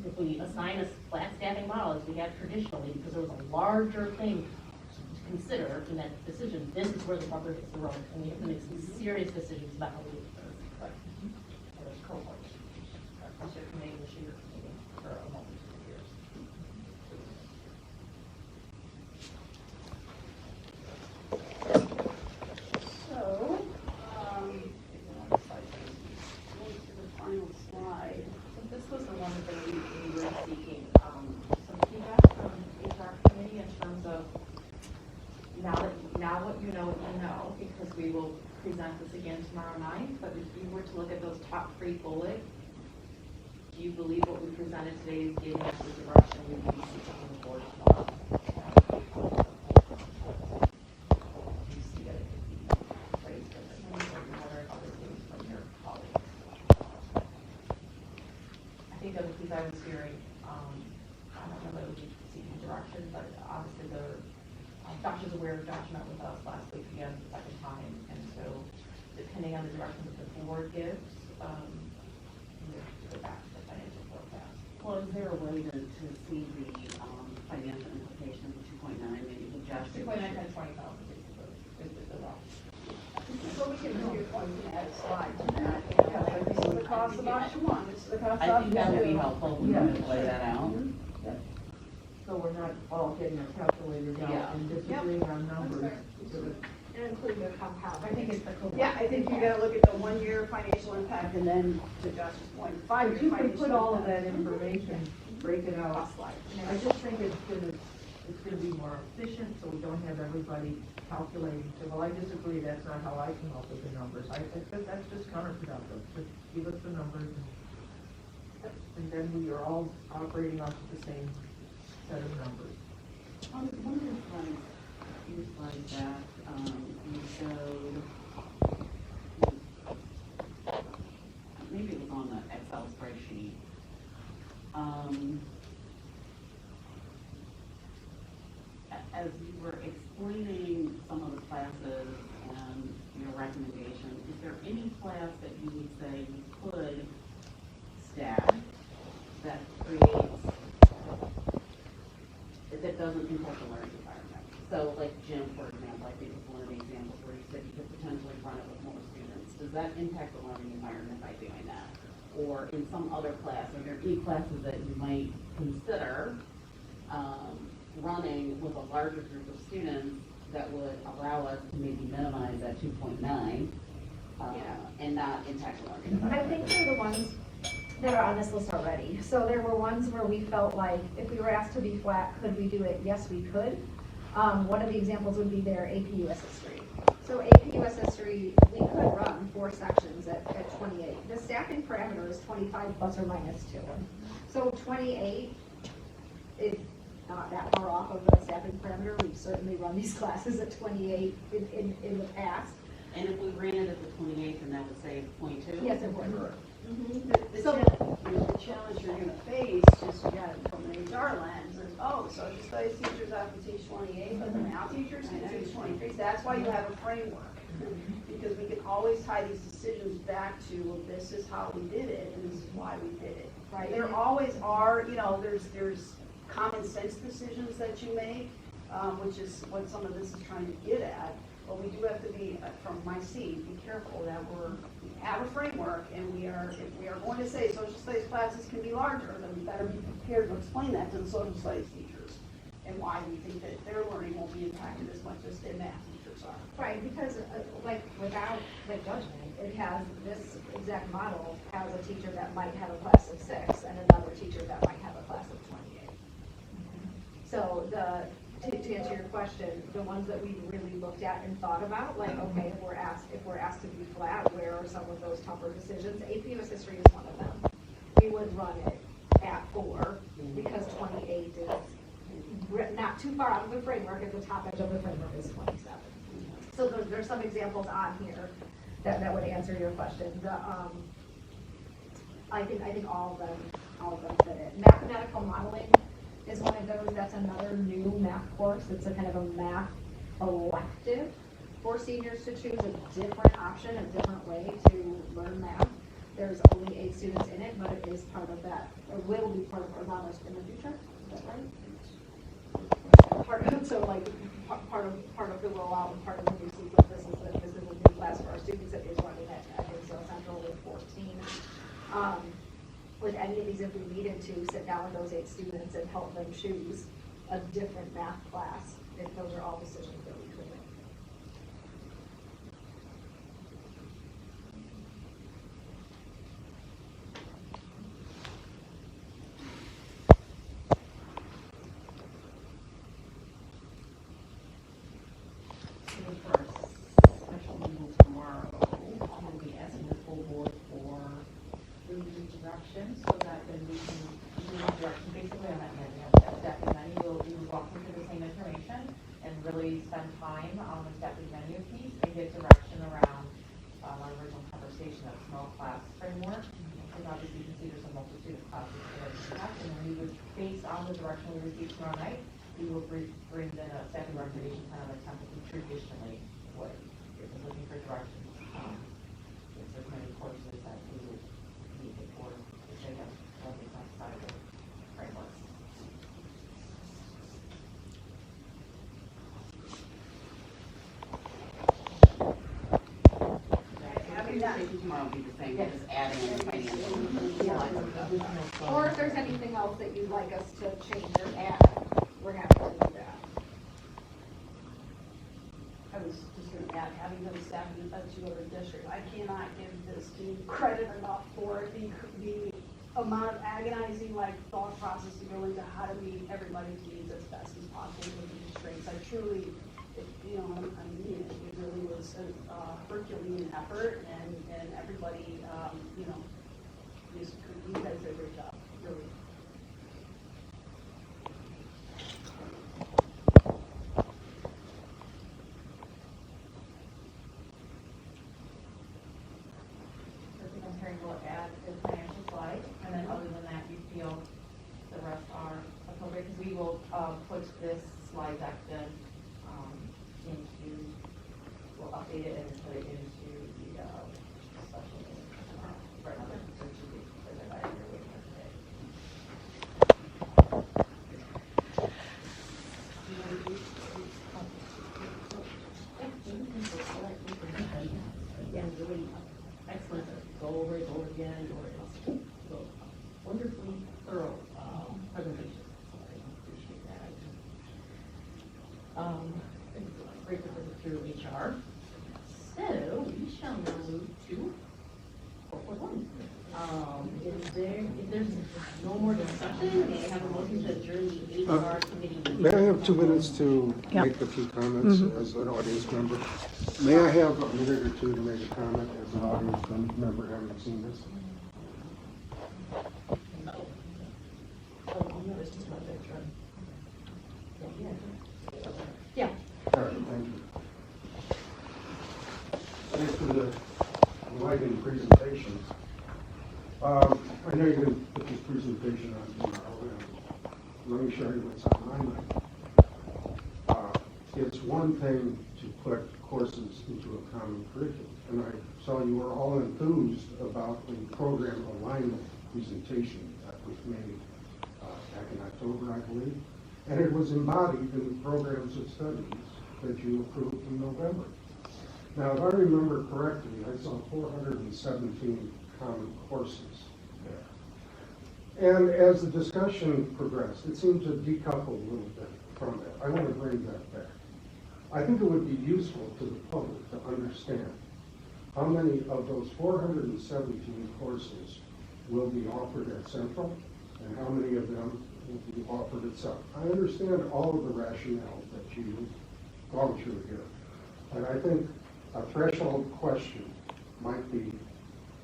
Speaker 9: If we assign a flat staffing model as we have traditionally, because there was a larger thing to consider in that decision, this is where the rubber hits the road, and we have to make some serious decisions about how we do this. There's cohorts. Consider committee this year, maybe for a moment, 2 years.
Speaker 6: So, going to the final slide.
Speaker 10: So this was the one that we were seeking, some feedback from HR committee in terms of now what you know, because we will present this again tomorrow night, but if you were to look at those top 3 bullets, do you believe what we presented today is giving us the direction we need to see on the board tomorrow? Do you see that it could be raised in this, or what are other things from your colleagues? I think of the things I was hearing, I don't know that it would be seeking direction, but obviously Josh is aware, Josh met with us last week again, the second time, and so depending on the direction that the board gives, we'll go back to the financial forecast.
Speaker 11: Well, is there a way to see the financial implications of 2.9, maybe the Josh?
Speaker 10: 2.9 times 20,000 basically, is the rough.
Speaker 6: So we can maybe point to add a slide to that. This is the cost of option 1, this is the cost of
Speaker 11: I think that would be
Speaker 6: 2.
Speaker 11: helpful, we
Speaker 7: Yeah.
Speaker 11: could lay that out.
Speaker 7: So we're not all getting our calculators
Speaker 11: Yeah.
Speaker 7: out and disagreeing on numbers.
Speaker 4: And including the compound.
Speaker 10: I think it's the co.
Speaker 6: Yeah, I think you gotta look at the 1-year financial impact and then to Josh's point,
Speaker 7: If
Speaker 6: 5-year
Speaker 7: you can
Speaker 6: financial
Speaker 7: put all of
Speaker 6: impact.
Speaker 7: that information, break it out. I just think it's gonna be more efficient, so we don't have everybody calculating. So, well, I disagree, that's not how I come up with the numbers. I think that's just counterproductive. Just give us the numbers and then we are all operating off of the same set of numbers.
Speaker 11: On one of the slides, your slide back, you showed, maybe it was on the Excel spreadsheet. As you were explaining some of the classes and your recommendations, is there any class that you would say you could staff that creates, that doesn't impact the learning environment? So like gym, for example, I think was one of the examples where you said you could potentially run it with more students. Does that impact the learning environment by doing that? Or in some other class, are there any classes that you might consider running with a larger group of students that would allow us to maybe minimize that 2.9 and not impact the learning environment?
Speaker 4: I think they're the ones that are on this list already. So there were ones where we felt like if we were asked to be flat, could we do it? Yes, we could. One of the examples would be their AP US History. So AP US History, we could run 4 sections at 28. The staffing parameter is 25 plus or minus 2. So 28 is not that far off of the staffing parameter. We've certainly run these classes at 28 in the past.
Speaker 11: And if we ran it at the 28th, then that would save 0.2?
Speaker 4: Yes, it would.
Speaker 6: The challenge you're gonna face, just again, from an HR lens, is, so just those teachers have to teach 28, but the math teachers can teach 23. That's why you have a framework. Because we can always tie these decisions back to, well, this is how we did it, and this is why we did it.
Speaker 4: Right.
Speaker 6: There always are, there's common sense decisions that you make, which is what some of this is trying to get at. But we do have to be, from my seat, be careful that we have a framework, and if we are going to say social studies classes can be larger, then we better be prepared to explain that to the social studies teachers, and why we think that their learning won't be impacted as much as their math teachers are.
Speaker 4: Right, because without judgment, it has, this exact model has a teacher that might have a class of 6 and another teacher that might have a class of 28. So to answer your question, the ones that we really looked at and thought about, like, okay, if we're asked to be flat, where are some of those tougher decisions? AP US History is one of them. We would run it at 4 because 28 is not too far out of the framework, at the top edge of the framework is 27. So there's some examples on here that would answer your question. I think all of them fit it. Mathematical modeling is one of those. That's another new math course. It's a kind of a math elective for seniors to choose a different option, a different way to learn math. There's only 8 students in it, but it is part of that, or will be part of our knowledge in the future. Is that right? Part of the rollout and part of the new sequence. This is a new class for our students that is running at Hinsdale Central with 14. With any of these, if we needed to sit down with those 8 students and help them choose a different math class, if those are all decisions that we could make.
Speaker 1: Special meeting tomorrow, we'll be asking the full board for direction, so that then we can do direction basically on that menu. That menu will be walking through the same information and really spend time on the step menu piece and get direction around our original conversation of small class framework. Because obviously you can see there's a multitude of classes that we have, and then we would, based on the direction we receive tomorrow night, we will bring in a second recommendation kind of like something we traditionally would. If we're looking for directions, there's many courses that we would need for the sake of what is outside of the frameworks.
Speaker 6: Having that,
Speaker 11: Tomorrow will be the same, just adding in financial.
Speaker 4: Or if there's anything else that you'd like us to change or add, we're happy to do that.
Speaker 6: I was just going to add, having been a staff in a 2 other district, I cannot give this team credit enough for the amount of agonizing thought process to go into how to meet everybody's needs as best as possible with the constraints. I truly, I mean, it really was a Herculean effort, and everybody, you guys did a great job, really.
Speaker 1: I think I'm hearing we'll add the financial slide, and then other than that, you feel the rest are appropriate, because we will put this slide deck then we'll update it and put it into the special meeting tomorrow for another 2 weeks, because I know you're waiting today.
Speaker 9: Yeah, really excellent to go over it over again, or it's wonderfully thorough presentation. So I appreciate that. It's great to visit through HR. So we shall now move to 4.1. If there's no more discussion, may I have a motion to adjourn the HR committee?
Speaker 13: May I have 2 minutes to make a few comments as an audience member? May I have a minute or 2 to make a comment as an audience member having seen this?
Speaker 4: Yeah.
Speaker 13: All right, thank you. Thanks for the enlightening presentation. I know you're going to put this presentation on tomorrow. Let me show you what's on my mind. It's one thing to put courses into a common curriculum. And I saw you were all enthused about the program alignment presentation that was made back in October, I believe. And it was embodied in the programs of studies that you approved in November. Now, if I remember correctly, I saw 417 common courses there. And as the discussion progressed, it seemed to decouple a little bit from that. I want to bring that back. I think it would be useful to the public to understand how many of those 417 courses will be offered at Central and how many of them will be offered at South. I understand all of the rationale that you've gone through here, but I think a threshold question might be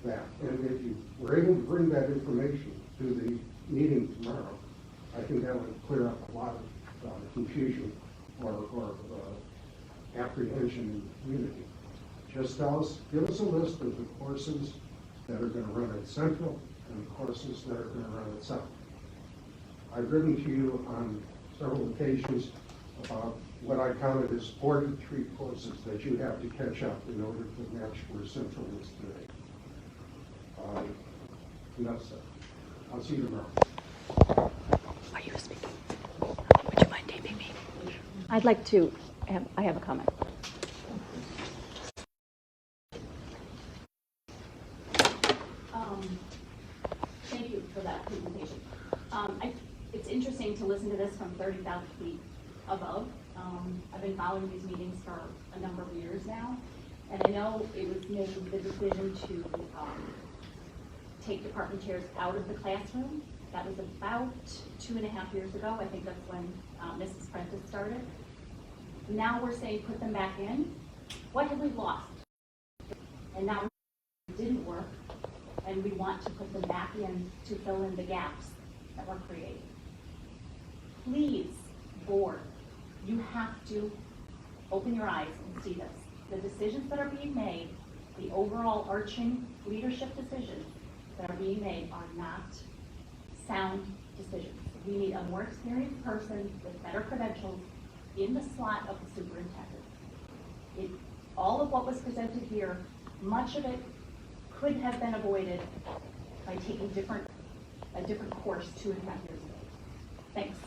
Speaker 13: that. And if you were able to bring that information to the meeting tomorrow, I think that would clear up a lot of confusion or apprehension in the community. Just give us a list of the courses that are going to run at Central and the courses that are going to run at South. I've written to you on several occasions about what I counted as 43 courses that you have to catch up in order to match where Central is today. Enough said. I'll see you tomorrow.
Speaker 14: Are you speaking? Would you mind taping me? I'd like to I have a comment.
Speaker 11: Thank you for that presentation. It's interesting to listen to this from 30,000 feet above. I've been following these meetings for a number of years now, and I know it was made the decision to take department chairs out of the classroom. That was about 2.5 years ago. I think that's when Mrs. Prentice started. Now we're saying put them back in. What have we lost? And now it didn't work, and we want to put them back in to fill in the gaps that were created. Please, board, you have to open your eyes and see this. The decisions that are being made, the overall arching leadership decisions that are being made are not sound decisions. We need a more experienced person with better credentials in the slot of the superintendent. All of what was presented here, much of it could have been avoided by taking a different course 2.5 years ago. Thanks.